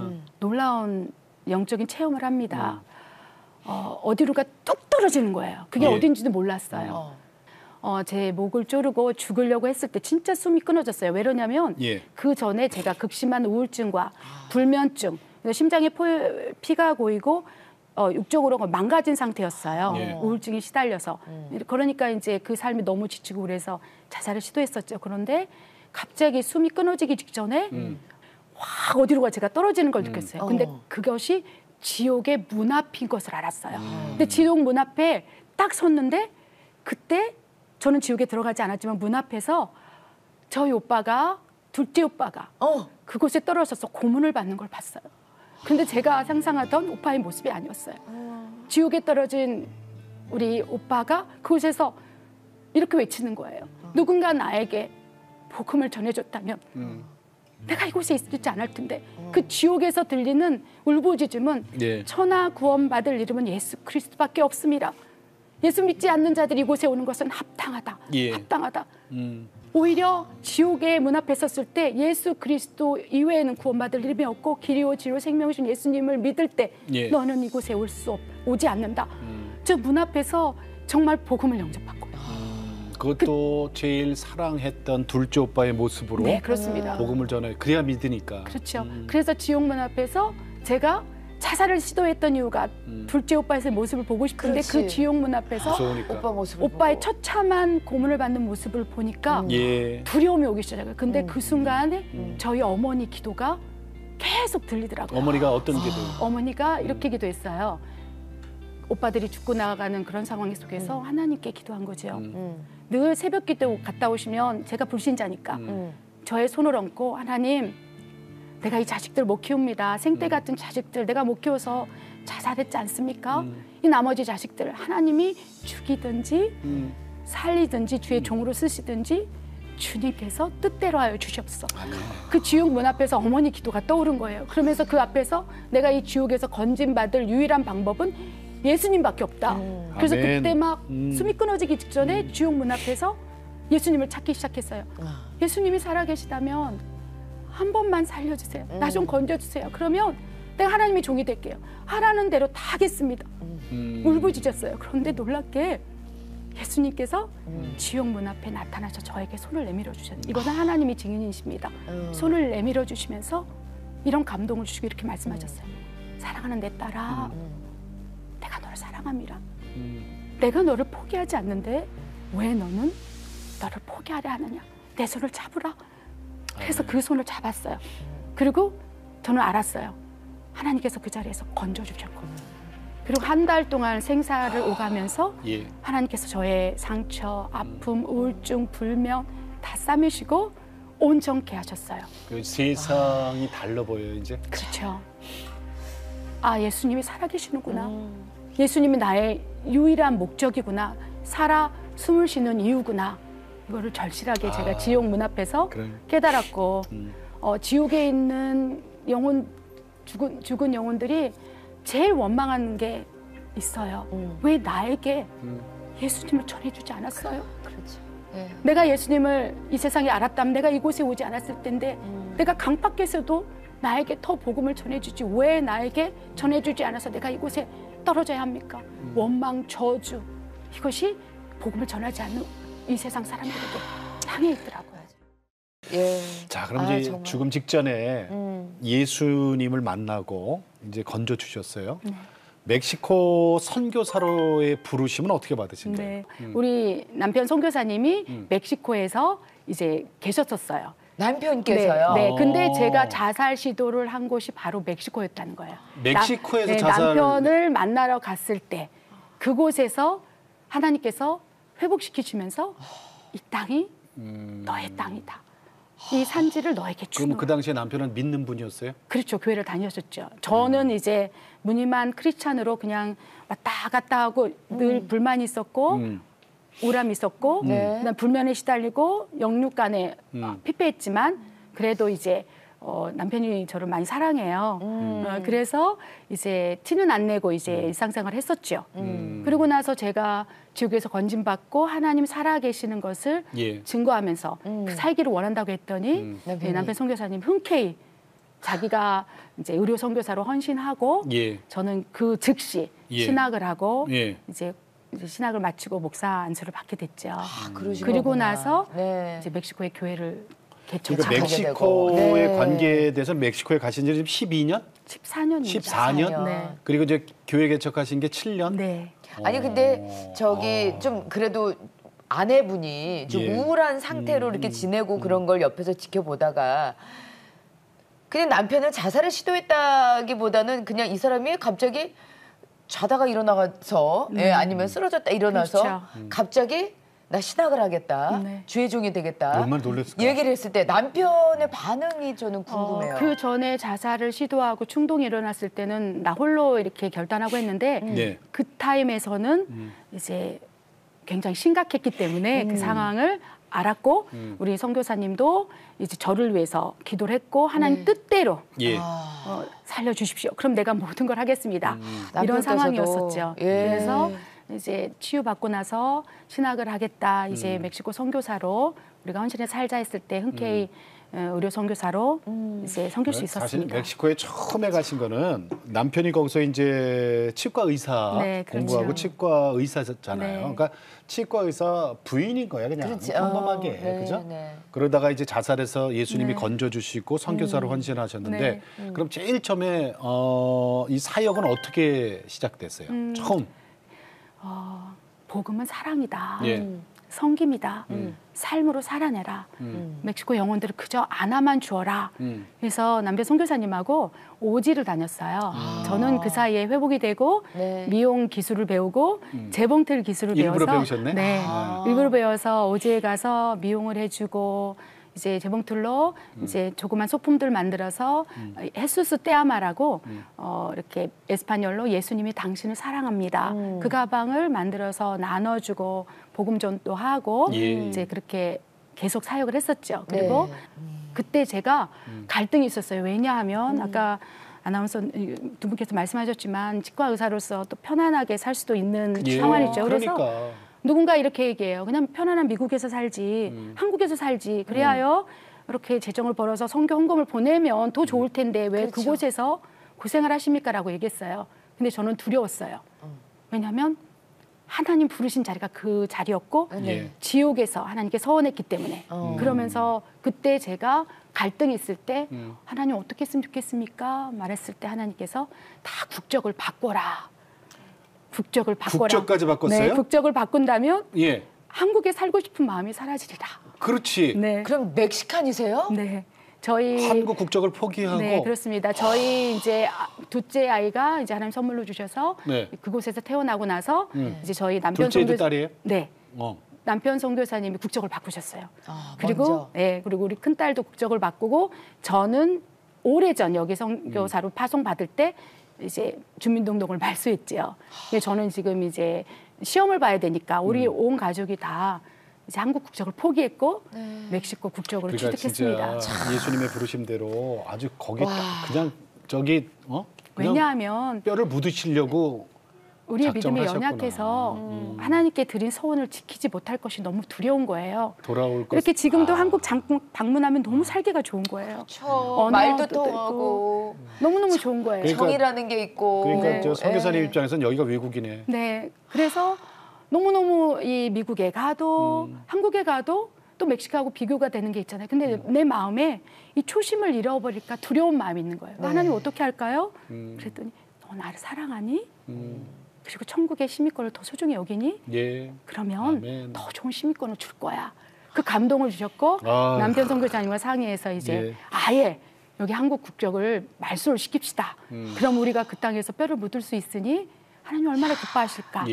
놀라운 영적인 체험을 합니다. 어디로가 뚝 떨어지는 거예요. 그게 어딘지도 몰랐어요. 제 목을 조르고 죽으려고 했을 때 진짜 숨이 끊어졌어요. 왜 그러냐면 그 전에 제가 극심한 우울증과 불면증, 심장에 피가 고이고 육적으로 망가진 상태였어요. 우울증이 시달려서. 그러니까 이제 그 삶이 너무 지치고 그래서 자살을 시도했었죠. 그런데 갑자기 숨이 끊어지기 직전에 확 어디로가 제가 떨어지는 걸 느꼈어요. 근데 그것이 지옥의 문 앞인 것을 알았어요. 근데 지옥 문 앞에 딱 섰는데 그때 저는 지옥에 들어가지 않았지만 문 앞에서 저희 오빠가 둘째 오빠가 그곳에 떨어져서 고문을 받는 걸 봤어요. 근데 제가 상상하던 오빠의 모습이 아니었어요. 지옥에 떨어진 우리 오빠가 그곳에서 이렇게 외치는 거예요. 누군가 나에게 복음을 전해줬다면 내가 이곳에 있지 않을 텐데. 그 지옥에서 들리는 울부짖음은 천하 구원받을 이름은 예수 그리스도밖에 없습니다. 예수 믿지 않는 자들이 이곳에 오는 것은 합당하다. 합당하다. 오히려 지옥의 문 앞에 섰을 때 예수 그리스도 이외에는 구원받을 이름이 없고 길이요 진리요 생명이신 예수님을 믿을 때 너는 이곳에 오지 않는다. 저 문 앞에서 정말 복음을 영접받고. 그것도 제일 사랑했던 둘째 오빠의 모습으로 그렇습니다. 복음을 전해 그래야 믿으니까. 그렇죠. 그래서 지옥 문 앞에서 제가 자살을 시도했던 이유가 둘째 오빠의 모습을 보고 싶은데 그 지옥 문 앞에서 오빠 모습을 오빠의 보고. 처참한 고문을 받는 모습을 보니까 두려움이 오기 시작해요. 근데 그 순간에 저희 어머니 기도가 계속 들리더라고요. 어머니가 어떤 기도? 어머니가 이렇게 기도했어요. 오빠들이 죽고 나가는 그런 상황 속에서 하나님께 기도한 거죠. 늘 새벽 기도 갔다 오시면 제가 불신자니까 저의 손을 얹고 하나님 내가 이 자식들 못 키웁니다. 생떼 같은 자식들 내가 못 키워서 자살했지 않습니까? 이 나머지 자식들 하나님이 죽이든지 살리든지 주의 종으로 쓰시든지 주님께서 뜻대로 하여 주시옵소서. 그 지옥 문 앞에서 어머니 기도가 떠오른 거예요. 그러면서 그 앞에서 내가 이 지옥에서 건진받을 유일한 방법은 예수님밖에 없다. 그래서 아멘. 그때 막 숨이 끊어지기 직전에 지옥 문 앞에서 예수님을 찾기 시작했어요. 예수님이 살아계시다면 한 번만 살려주세요. 나 좀 건져주세요. 그러면 내가 하나님의 종이 될게요. 하라는 대로 다 하겠습니다. 울부짖었어요. 그런데 놀랍게 예수님께서 지옥 문 앞에 나타나서 저에게 손을 내밀어 주셨어요. 이것은 하나님이 증인이십니다. 손을 내밀어 주시면서 이런 감동을 주시고 이렇게 말씀하셨어요. 사랑하는 내 딸아, 내가 너를 사랑함이라. 내가 너를 포기하지 않는데 왜 너는 너를 포기하려 하느냐. 내 손을 잡으라. 그래서 그 손을 잡았어요. 그리고 저는 알았어요. 하나님께서 그 자리에서 건져주셨고, 그리고 한 달 동안 생사를 오가면서 예. 하나님께서 저의 상처, 아픔, 우울증, 불면 다 싸매시고 온전케 하셨어요. 그 세상이 달라 보여요 이제. 그렇죠. 아, 예수님이 살아계시는구나. 예수님이 나의 유일한 목적이구나. 살아 숨을 쉬는 이유구나. 이거를 절실하게 제가 지옥 문 앞에서 깨달았고, 지옥에 있는 영혼, 죽은 영혼들이 제일 원망하는 게 있어요. 왜 나에게 예수님을 전해주지 않았어요? 그렇죠. 네. 내가 예수님을 이 세상에 알았다면 내가 이곳에 오지 않았을 텐데 내가 강밖에서도 나에게 더 복음을 전해주지 왜 나에게 전해주지 않아서 내가 이곳에 떨어져야 합니까? 원망, 저주, 이것이 복음을 전하지 않는 이 세상 사람들에게 향해 있더라고요. 예. 자, 그럼 이제 정말. 죽음 직전에 예수님을 만나고 이제 건져 주셨어요. 멕시코 선교사로의 부르심은 어떻게 받으신 거예요? 네, 우리 남편 선교사님이 멕시코에서 이제 계셨었어요. 남편께서요? 네, 근데 제가 자살 시도를 한 곳이 바로 멕시코였다는 거예요. 멕시코에서 자살. 남편을 만나러 갔을 때 그곳에서 하나님께서 회복시키시면서 이 땅이 너의 땅이다. 이 산지를 너에게 주노라. 그럼 그 당시에 남편은 믿는 분이었어요? 그렇죠. 교회를 다녔었죠. 저는 이제 무늬만 크리스찬으로 그냥 왔다 갔다 하고 늘 불만이 있었고 우람이 있었고 그다음 불면에 시달리고 영육간에 피폐했지만 그래도 이제 남편이 저를 많이 사랑해요. 그래서 이제 티는 안 내고 이제 일상생활을 했었죠. 그리고 나서 제가 지옥에서 건진받고 하나님 살아계시는 것을 증거하면서 그 살기를 원한다고 했더니 남편 선교사님 흔쾌히 자기가 이제 의료 선교사로 헌신하고 저는 그 즉시 신학을 하고 이제 신학을 마치고 목사 안수를 받게 됐죠. 그리고 나서 이제 멕시코의 교회를 그러니까 멕시코의 관계에 대해서 멕시코에 가신 지 지금 12년? 14년이죠. 14년? 네. 그리고 이제 교회 개척하신 게 7년? 네. 아니 근데 저기 좀 그래도 아내분이 좀 우울한 상태로 이렇게 지내고 그런 걸 옆에서 지켜보다가 그냥 남편은 자살을 시도했다기보다는 그냥 이 사람이 갑자기 자다가 일어나서 아니면 쓰러졌다 일어나서 그렇죠. 갑자기 나 신학을 하겠다. 주의 종이 되겠다. 얼마나 놀랐을까? 얘기를 했을 때 남편의 반응이 저는 궁금해요. 그 전에 자살을 시도하고 충동이 일어났을 때는 나 홀로 이렇게 결단하고 했는데 그 타임에서는 이제 굉장히 심각했기 때문에 그 상황을 알았고 우리 선교사님도 이제 저를 위해서 기도를 했고 하나님 뜻대로 살려주십시오. 그럼 내가 모든 걸 하겠습니다. 이런 상황이었었죠. 그래서 이제 치유받고 나서 신학을 하겠다. 이제 멕시코 선교사로 우리가 헌신에 살자 했을 때 흔쾌히 의료 선교사로 이제 섬길 수 있었습니다. 사실 멕시코에 처음에 가신 거는 남편이 거기서 이제 치과 의사 공부하고 치과 의사잖아요. 그러니까 치과 의사 부인인 거야 그냥 평범하게 그죠? 그러다가 이제 자살해서 예수님이 건져주시고 선교사로 헌신하셨는데 그럼 제일 처음에 이 사역은 어떻게 시작됐어요? 처음. 복음은 사랑이다. 섬김이다. 삶으로 살아내라. 멕시코 영혼들을 그저 안아만 주어라. 그래서 남편 선교사님하고 오지를 다녔어요. 저는 그 사이에 회복이 되고 미용 기술을 배우고 재봉틀 기술을 일부러 배워서 배우셨네? 일부러 배워서 오지에 가서 미용을 해주고 이제 재봉틀로 이제 조그만 소품들 만들어서 헤수스 떼아마라고 이렇게 에스파뇰로 예수님이 당신을 사랑합니다. 그 가방을 만들어서 나눠주고 복음 전도 하고 이제 그렇게 계속 사역을 했었죠. 그리고 그때 제가 갈등이 있었어요. 왜냐하면 아까 아나운서 두 분께서 말씀하셨지만 치과 의사로서 또 편안하게 살 수도 있는 상황이죠. 그래서 그러니까. 누군가 이렇게 얘기해요. 그냥 편안한 미국에서 살지, 한국에서 살지. 그래야요 이렇게 재정을 벌어서 선교 헌금을 보내면 더 좋을 텐데 왜 그렇죠. 그곳에서 고생을 하십니까라고 얘기했어요. 근데 저는 두려웠어요. 왜냐하면 하나님 부르신 자리가 그 자리였고 지옥에서 하나님께 서원했기 때문에 그러면서 그때 제가 갈등이 있을 때 하나님 어떻게 했으면 좋겠습니까? 말했을 때 하나님께서 다 국적을 바꿔라. 국적을 바꿔라. 국적까지 바꿨어요? 네, 국적을 바꾼다면 예. 한국에 살고 싶은 마음이 사라지리라. 그렇지. 네. 그럼 멕시칸이세요? 네. 저희 한국 국적을 포기하고. 네, 그렇습니다. 저희 이제 둘째 아이가 이제 하나님 선물로 주셔서 네. 그곳에서 태어나고 나서 이제 저희 남편 둘째도 딸이에요? 네. 남편 선교사님이 국적을 바꾸셨어요. 그리고 예, 그리고 우리 큰 딸도 국적을 바꾸고 저는 오래전 여기 선교사로 파송 받을 때 이제 주민등록을 말소했지요. 저는 지금 이제 시험을 봐야 되니까 우리 온 가족이 다 이제 한국 국적을 포기했고 멕시코 국적으로 그러니까 취득했습니다. 진짜 예수님의 부르심대로 아주 거기 딱 그냥 저기 그냥 왜냐하면 뼈를 묻으시려고 우리의 믿음이 작정하셨구나. 연약해서 하나님께 드린 소원을 지키지 못할 것이 너무 두려운 거예요. 돌아올 것. 이렇게 지금도 한국 방문하면 너무 살기가 좋은 거예요. 그렇죠. 말도 통하고 너무너무 좋은 거예요. 그러니까- 정이라는 게 있고. 그러니까 저 선교사님 입장에서는 여기가 외국이네. 네, 그래서 너무너무 이 미국에 가도 한국에 가도 또 멕시코하고 비교가 되는 게 있잖아요. 근데 내 마음에 이 초심을 잃어버릴까 두려운 마음이 있는 거예요. 하나님 어떻게 할까요? 그랬더니 너 나를 사랑하니? 그리고 천국의 시민권을 더 소중히 여기니? 예. 그러면 아멘. 더 좋은 시민권을 줄 거야. 그 감동을 주셨고 남편 선교사님과 상의해서 이제 아예 여기 한국 국적을 말소를 시킵시다. 그럼 우리가 그 땅에서 뼈를 묻을 수 있으니 하나님 얼마나 기뻐하실까.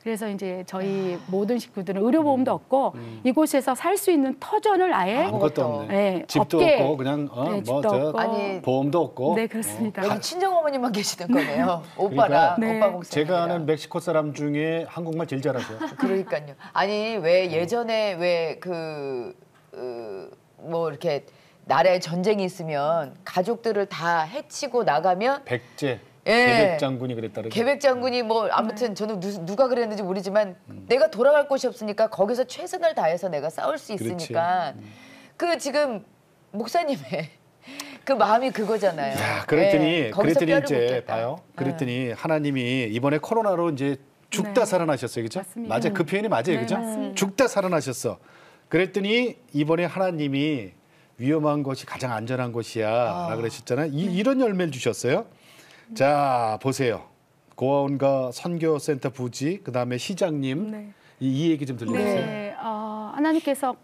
그래서 이제 저희 모든 식구들은 의료보험도 없고 이곳에서 살 수 있는 터전을 아예 아무것도 없네. 네, 집도 없게. 없고 그냥 네, 집도 저 없고. 아니, 보험도 없고. 네, 그렇습니다. 여기 친정어머니만 계시는 거네요. 오빠랑 그러니까 네. 오빠 목사님. 제가 아는 멕시코 사람 중에 한국말 제일 잘하세요. 그러니까요. 아니 왜 예전에 왜 뭐 이렇게 나라에 전쟁이 있으면 가족들을 다 해치고 나가면 백제 예. 계백 장군이 그랬다는. 계백 장군이 뭐 아무튼 저는 누가 그랬는지 모르지만 내가 돌아갈 곳이 없으니까 거기서 최선을 다해서 내가 싸울 수 있으니까 그 지금 목사님의 그 마음이 그거잖아요. 야, 그랬더니 예, 거기서 뼈를 이제 묻겠다. 봐요. 그랬더니 하나님이 이번에 코로나로 이제 죽다 살아나셨어요, 그죠? 맞습니다. 맞아요, 그 표현이 맞아요, 네, 그죠? 맞습니다. 죽다 살아나셨어. 그랬더니 이번에 하나님이 위험한 것이 가장 안전한 것이야라고 그러셨잖아요. 이런 열매를 주셨어요. 자, 보세요. 고아원과 선교센터 부지, 그다음에 시장님 이 얘기 좀 들려주세요. 네, 하나님께서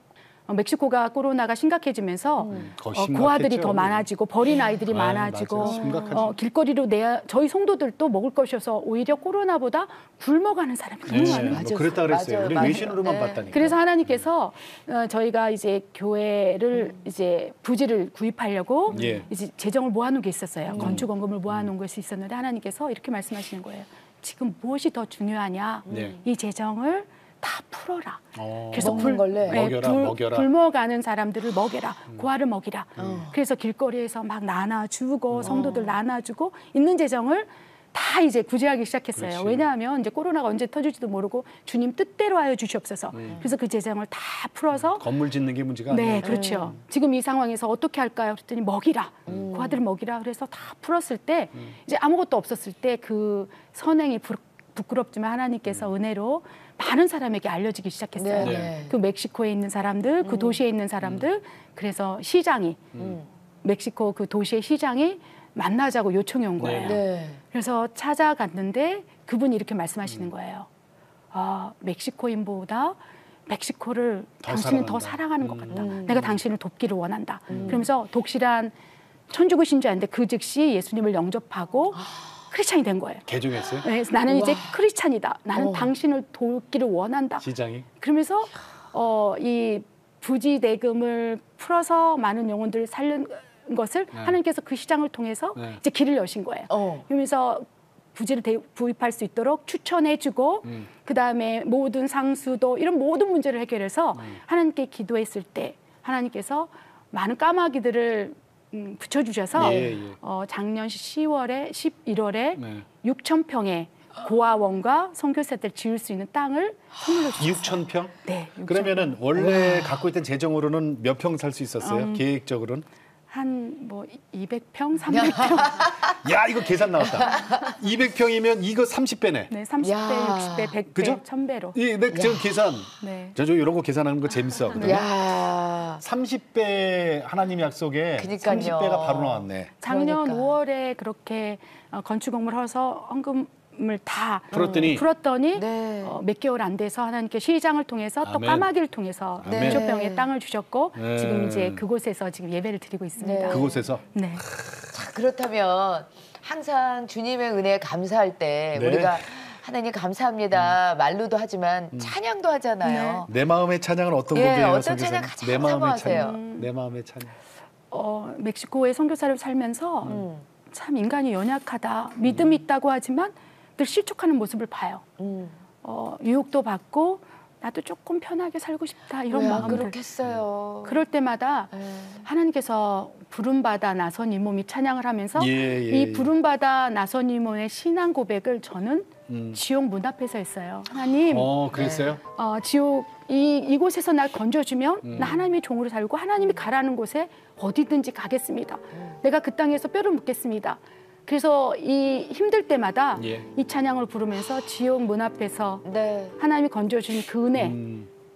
멕시코가 코로나가 심각해지면서 심각했죠. 고아들이 더 많아지고 버린 아이들이 많아지고 맞아요. 심각하죠. 길거리로 저희 성도들도 먹을 것이 없어서 오히려 코로나보다 굶어가는 사람이 너무 많아요. 뭐 그랬다 그랬어요. 맞아요. 우리 맞아요. 외신으로만 네. 봤다니까. 그래서 하나님께서 저희가 이제 교회를 이제 부지를 구입하려고 이제 재정을 모아놓은 게 있었어요. 건축원금을 모아놓은 것이 있었는데 하나님께서 이렇게 말씀하시는 거예요. 지금 무엇이 더 중요하냐? 이 재정을 다 풀어라. 그래서 먹는 걸래? 먹여라. 굶어가는 사람들을 먹여라. 고아를 먹이라. 그래서 길거리에서 막 나눠주고 성도들 나눠주고 있는 재정을 다 이제 구제하기 시작했어요. 그렇지. 왜냐하면 이제 코로나가 언제 터질지도 모르고 주님 뜻대로 하여 주시옵소서. 그래서 그 재정을 다 풀어서 건물 짓는 게 문제가 네, 아니에요. 그렇죠. 지금 이 상황에서 어떻게 할까요? 그랬더니 먹이라. 고아들 먹이라. 그래서 다 풀었을 때 이제 아무것도 없었을 때 그 선행이 부끄럽지만 하나님께서 은혜로 많은 사람에게 알려지기 시작했어요. 네. 그 멕시코에 있는 사람들, 그 도시에 있는 사람들, 그래서 시장이 멕시코 그 도시의 시장이 만나자고 요청이 온 거예요. 네. 그래서 찾아갔는데 그분이 이렇게 말씀하시는 거예요. 멕시코인보다 멕시코를 당신은 더 사랑하는 것 같다. 내가 당신을 돕기를 원한다. 그러면서 독실한 천주교 신자인데 그 즉시 예수님을 영접하고 크리스찬이 된 거예요. 개종했어요? 네, 그래서 나는 이제 크리스찬이다. 나는 당신을 돕기를 원한다. 시장이? 그러면서 이 부지 대금을 풀어서 많은 영혼들을 살린 것을 하나님께서 그 시장을 통해서 이제 길을 여신 거예요. 그러면서 부지를 구입할 수 있도록 추천해주고 그다음에 모든 상수도 이런 모든 문제를 해결해서 하나님께 기도했을 때 하나님께서 많은 까마귀들을 붙여주셔서 작년 11월에 6,000평의 고아원과 선교사들 지을 수 있는 땅을 선물로 주셨어요. 6,000평? 네. 6,000평. 그러면은 원래 갖고 있던 재정으로는 몇 평 살 수 있었어요? 계획적으로는? 한 뭐 200평, 300평. 야, 이거 계산 나왔다. 200평이면 이거 30배네. 네, 30배, 60배, 100배, 그죠? 1000배로. 네, 지금 계산. 네. 저 이런 거 계산하는 거 재밌어. 야. 30배 하나님 약속에 그러니까요. 30배가 바로 나왔네. 작년 그러니까. 5월에 그렇게 건축 건물 해서 헌금을 다 풀었더니 네. 몇 개월 안 돼서 하나님께 시장을 통해서 또 아멘. 까마귀를 통해서 아멘. 6,000평의 땅을 주셨고 네. 지금 이제 그곳에서 지금 예배를 드리고 있습니다. 네. 그곳에서 네. 자, 그렇다면 항상 주님의 은혜에 감사할 때 네. 우리가 하나님 감사합니다 말로도 하지만 찬양도 하잖아요. 내 마음의 찬양은 어떤 예, 곡이에요? 어떤 선교사님? 찬양 가장 내 마음의 사모하세요? 찬양. 내 마음의 찬양. 멕시코의 선교사를 살면서 참 인간이 연약하다, 믿음이 있다고 하지만 늘 실족하는 모습을 봐요. 유혹도 받고 나도 조금 편하게 살고 싶다 이런 왜요? 마음들. 그렇겠어요. 그럴 때마다 하나님께서 부름받아 나선 이 몸이 찬양을 하면서 이 부름받아 나선 이 몸의 신앙 고백을 저는 지옥 문 앞에서 했어요. 하나님, 그랬어요? 지옥 이곳에서 날 건져주면 나 하나님의 종으로 살고 하나님이 가라는 곳에 어디든지 가겠습니다. 내가 그 땅에서 뼈를 묻겠습니다. 그래서 이 힘들 때마다 이 찬양을 부르면서 지옥 문 앞에서 하나님이 건져준 그 은혜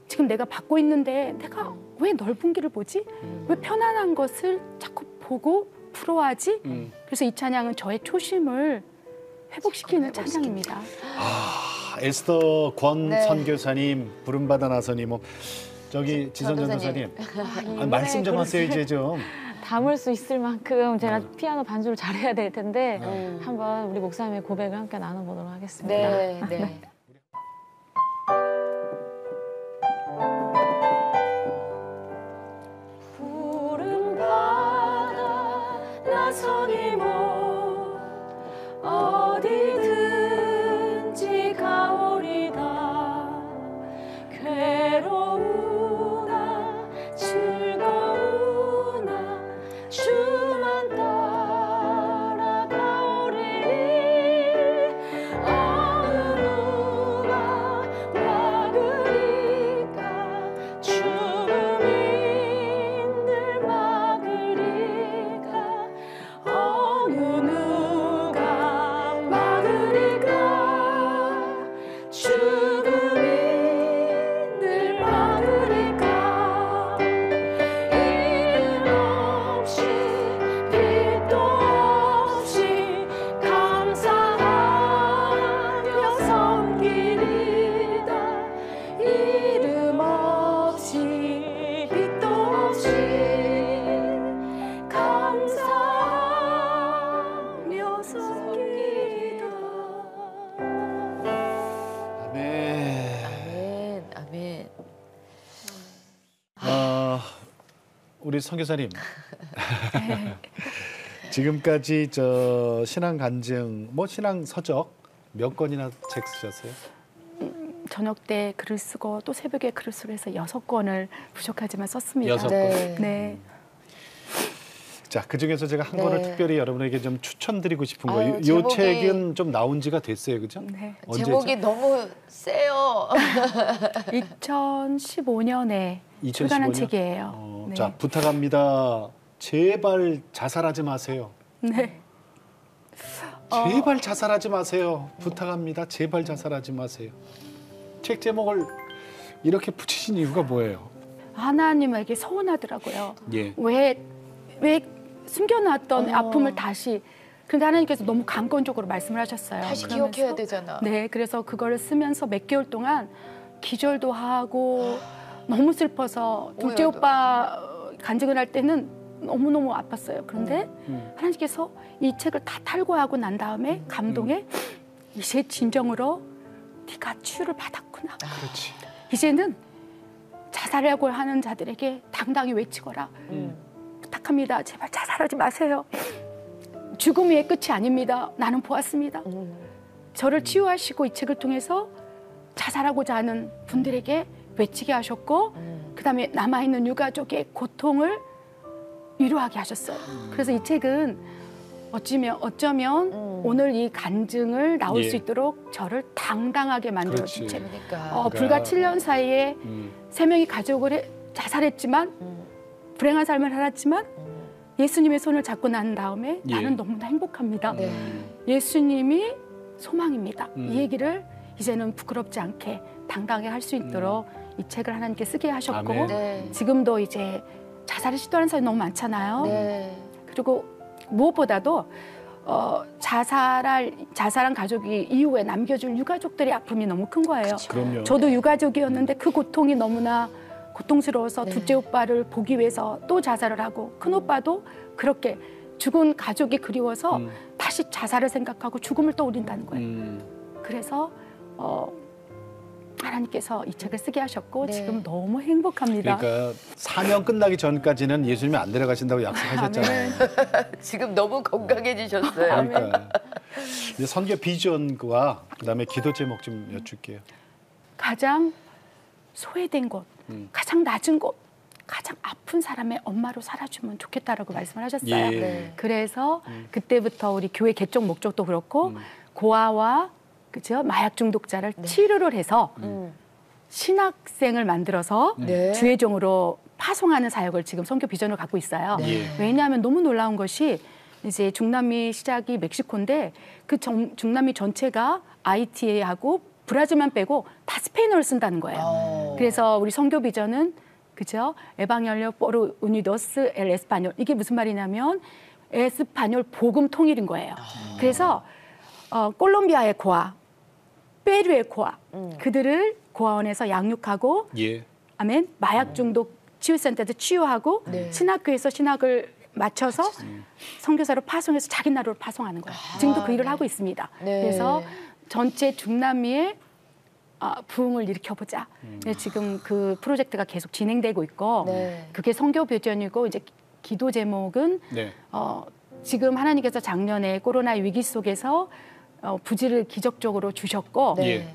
지금 내가 받고 있는데 내가 왜 넓은 길을 보지? 왜 편안한 것을 자꾸 보고 부러워하지? 그래서 이 찬양은 저의 초심을 회복시키는 찬양입니다. 에스더 권 선교사님, 부름받아 나선님, 저기 지선 전도사님, 말씀 좀 하세요 이제 좀. 담을 수 있을 만큼 제가 피아노 반주를 잘해야 될 텐데 한번 우리 목사님의 고백을 함께 나눠보도록 하겠습니다. 네, 네. 부름받아 나선 이 몸 어디든지 가오리다 괴로우나 즐거우나 주만 따라가오리니 어느 누가 막으리까 주님들 막으리까 어느 누가 막으리까 주님들 막으리까 이름 없이 빛도 없이 감사하며 섬기리다 이름 없이 빛도 없이 감사하며 섬기리다. 아멘. 아멘, 아멘. 우리 선교사님. 지금까지 저 신앙 간증, 신앙 서적 몇 권이나 책 쓰셨어요? 저녁 때 글을 쓰고 또 새벽에 글을 쓰고 해서 6권을 부족하지만 썼습니다. 6권. 네. 자, 그 중에서 제가 한 권을 특별히 여러분에게 좀 추천드리고 싶은 거. 요 제목이- 책은 좀 나온 지가 됐어요, 그죠? 네. 언제죠? 제목이 너무 세요. 2015년에 2015년? 출간한 책이에요. 네. 자, 부탁합니다. 제발 자살하지 마세요. 네. 제발 자살하지 마세요. 부탁합니다. 제발 자살하지 마세요. 책 제목을 이렇게 붙이신 이유가 뭐예요? 하나님에게 서운하더라고요. 예. 왜 숨겨놨던 아픔을 다시. 근데 하나님께서 너무 강권적으로 말씀을 하셨어요. 다시 그러면서 기억해야 되잖아. 네, 그래서 그거를 쓰면서 몇 개월 동안 기절도 하고 너무 슬퍼서 둘째 오해도. 오빠 간증을 할 때는 너무너무 아팠어요. 그런데 하나님께서 이 책을 다 탈고하고 난 다음에 감동에 이제 진정으로 네가 치유를 받았구나. 그렇지. 이제는 자살하고 하는 자들에게 당당히 외치거라. 부탁합니다. 제발 자살하지 마세요. 죽음의 끝이 아닙니다. 나는 보았습니다. 저를 치유하시고 이 책을 통해서 자살하고자 하는 분들에게 외치게 하셨고 그다음에 남아있는 유가족의 고통을 위로하게 하셨어요. 그래서 이 책은 어쩌면 오늘 이 간증을 나올 예. 수 있도록 저를 당당하게 만들어준 그렇지. 책. 그러니까. 불과 7년 사이에 3명이 가족을 자살했지만 불행한 삶을 살았지만 예수님의 손을 잡고 난 다음에 예. 나는 너무나 행복합니다. 네. 예수님이 소망입니다. 이 얘기를 이제는 부끄럽지 않게 당당하게 할 수 있도록 이 책을 하나님께 쓰게 하셨고 아멘. 네. 지금도 이제 자살을 시도하는 사람이 너무 많잖아요. 네. 그리고 무엇보다도 자살한 가족이 이후에 남겨줄 유가족들의 아픔이 너무 큰 거예요. 그럼요. 저도 유가족이었는데 그 고통이 너무나 고통스러워서 네. 둘째 오빠를 보기 위해서 또 자살을 하고 큰 오빠도 그렇게 죽은 가족이 그리워서 다시 자살을 생각하고 죽음을 떠올린다는 거예요. 그래서 하나님께서 이 책을 쓰게 하셨고 네. 지금 너무 행복합니다. 그러니까 사명 끝나기 전까지는 예수님이 안 데려가신다고 약속하셨잖아요. 지금 너무 건강해지셨어요. 그러니까 이제 선교 비전과 그다음에 기도 제목 좀 여쭐게요. 가장 소외된 곳, 가장 낮은 곳, 가장 아픈 사람의 엄마로 살아주면 좋겠다라고 말씀을 하셨어요. 예. 네. 그래서 그때부터 우리 교회 개종 목적도 그렇고 고아와 그죠 마약 중독자를 치료를 해서 신학생을 만들어서 네. 주의종으로 파송하는 사역을 지금 선교 비전을 갖고 있어요. 예. 왜냐하면 너무 놀라운 것이 이제 중남미 시작이 멕시코인데 그 중남미 전체가 IT하고 브라질만 빼고 다 스페인어를 쓴다는 거예요. 그래서 우리 선교 비전은 그죠? 에방겔리오 포르 우니도스 엘 에스파뇰 이게 무슨 말이냐면 에스파뇰 복음 통일인 거예요. 그래서 콜롬비아의 고아, 페루의 고아 그들을 고아원에서 양육하고 예. 아멘 마약 중독 치유센터에서 치유하고 네. 신학교에서 신학을 맞춰서 선교사로 파송해서 자기 나라로 파송하는 거예요. 지금도 그 일을 하고 있습니다. 네. 그래서 전체 중남미의 부흥을 일으켜보자. 네, 지금 그 프로젝트가 계속 진행되고 있고 네. 그게 선교 비전이고 이제 기도 제목은 네. 지금 하나님께서 작년에 코로나 위기 속에서 부지를 기적적으로 주셨고 네.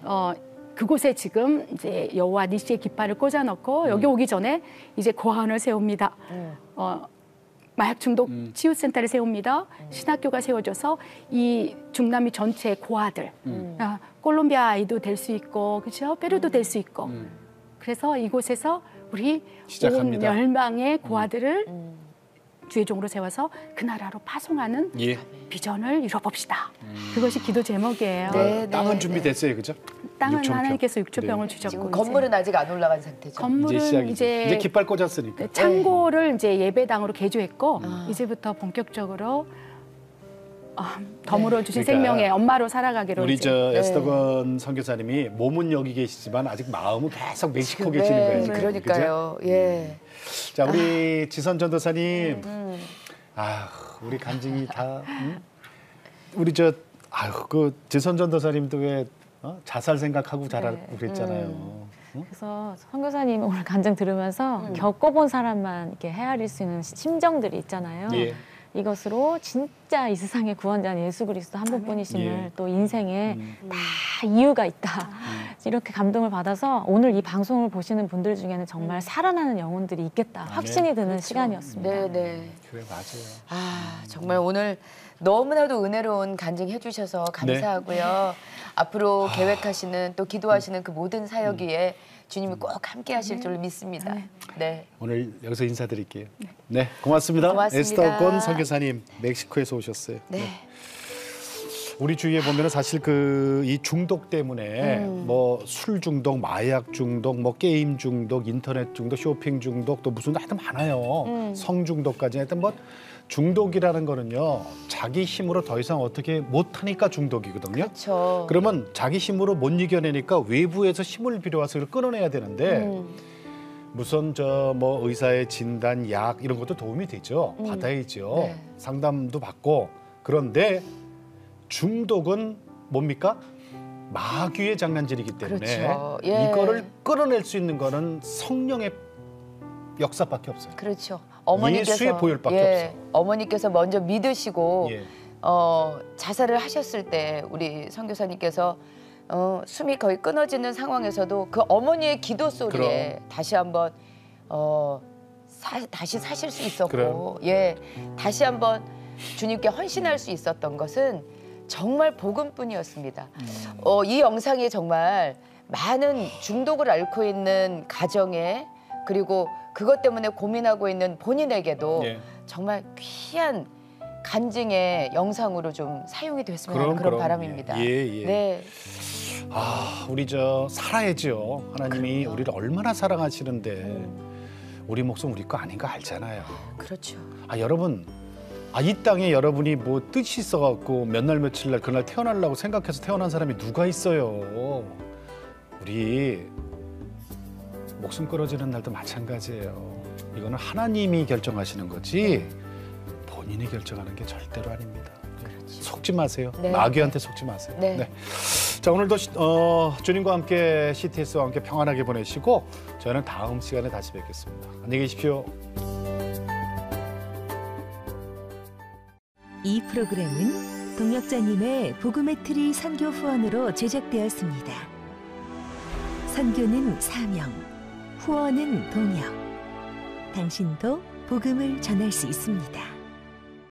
그곳에 지금 이제 여호와 니시의 깃발을 꽂아놓고 여기 오기 전에 이제 고아원을 세웁니다. 마약 중독 치유센터를 세웁니다. 신학교가 세워져서 이 중남미 전체 고아들, 콜롬비아 아이도 될 수 있고, 그렇죠? 페루도 될 수 있고. 그래서 이곳에서 우리 시작합니다. 온 열망의 고아들을 주의종으로 세워서 그 나라로 파송하는 예. 비전을 이뤄봅시다. 그것이 기도 제목이에요. 네, 땅은 네. 준비됐어요, 그죠? 땅은 6,000 평. 하나님께서 6,000평을 주셨고 지금 이제 건물은 아직 안 올라간 상태죠. 건물은 이제 시작이죠. 이제 이제 깃발 꽂았으니까. 네, 창고를 이제 예배당으로 개조했고 이제부터 본격적으로 덤으로 주신 그러니까 생명의 엄마로 살아가기로 우리 이제. 저 에스더건 선교사님이 몸은 여기 계시지만 아직 마음은 계속 멕시코 계시는 거예요. 지금. 그러니까요. 예. 그죠? 자, 우리 지선 전도사님. 우리 간증이 다 우리 저 그 지선 전도사님도 왜 자살 생각하고 자라고 그랬잖아요. 그래서 선교사님 오늘 간증 들으면서 겪어본 사람만 이렇게 헤아릴 수 있는 심정들이 있잖아요. 예. 이것으로 진짜 이 세상의 구원자는 예수 그리스도 한 분뿐이심을 예. 또 인생에 다 이유가 있다. 이렇게 감동을 받아서 오늘 이 방송을 보시는 분들 중에는 정말 살아나는 영혼들이 있겠다. 확신이 드는 시간이었습니다. 네, 네. 그래 맞아요. 아, 정말 오늘 너무나도 은혜로운 간증 해주셔서 감사하고요. 앞으로 계획하시는 또 기도하시는 그 모든 사역 위에 주님이 꼭 함께 하실 줄 믿습니다. 네. 오늘 여기서 인사드릴게요. 네, 고맙습니다. 고맙습니다. 에스더건 선교사님 멕시코에서 오셨어요. 네. 우리 주위에 보면은 사실 그 이 중독 때문에 뭐 술 중독, 마약 중독, 뭐 게임 중독, 인터넷 중독, 쇼핑 중독 또 무슨 하여튼 많아요. 성 중독까지 하여튼 뭐 중독이라는 거는요 자기 힘으로 더 이상 어떻게 못하니까 중독이거든요. 그렇죠. 그러면 자기 힘으로 못 이겨내니까 외부에서 힘을 빌려와서 이걸 끊어내야 되는데 무슨 저 뭐 의사의 진단, 약 이런 것도 도움이 되죠. 받아야죠. 네. 상담도 받고. 그런데 중독은 뭡니까? 마귀의 장난질이기 때문에 그렇죠. 예. 이거를 끌어낼 수 있는 거는 성령의 역사밖에 없어요. 그렇죠. 어머니께서 예수의 보혈밖에 없어. 어머니께서 먼저 믿으시고 예. 자살을 하셨을 때 우리 선교사님께서 숨이 거의 끊어지는 상황에서도 그 어머니의 기도 소리에 다시 한번 다시 사실 수 있었고, 예, 다시 한번 주님께 헌신할 수 있었던 것은 정말 복음뿐이었습니다. 이 영상이 정말 많은 중독을 앓고 있는 가정에 그리고 그것 때문에 고민하고 있는 본인에게도 정말 귀한 간증의 영상으로 좀 사용이 됐으면 하는 그런 바람입니다. 네. 우리 살아야죠. 하나님이 우리를 얼마나 사랑하시는데 우리 목숨 우리 거 아닌 거 알잖아요. 그렇죠. 여러분, 이 땅에 여러분이 뭐 뜻이 있어갖고 몇 날 며칠 날 그날 태어나려고 생각해서 태어난 사람이 누가 있어요. 우리 목숨 끊어지는 날도 마찬가지예요. 이거는 하나님이 결정하시는 거지 본인이 결정하는 게 절대로 아닙니다. 속지 마세요. 네. 마귀한테 속지 마세요. 네. 네. 자, 오늘도 주님과 함께 CTS와 함께 평안하게 보내시고 저희는 다음 시간에 다시 뵙겠습니다. 안녕히 계십시오. 이 프로그램은 동역자님의 복음의 트리 선교 후원으로 제작되었습니다. 선교는 사명, 후원은 동역. 당신도 복음을 전할 수 있습니다.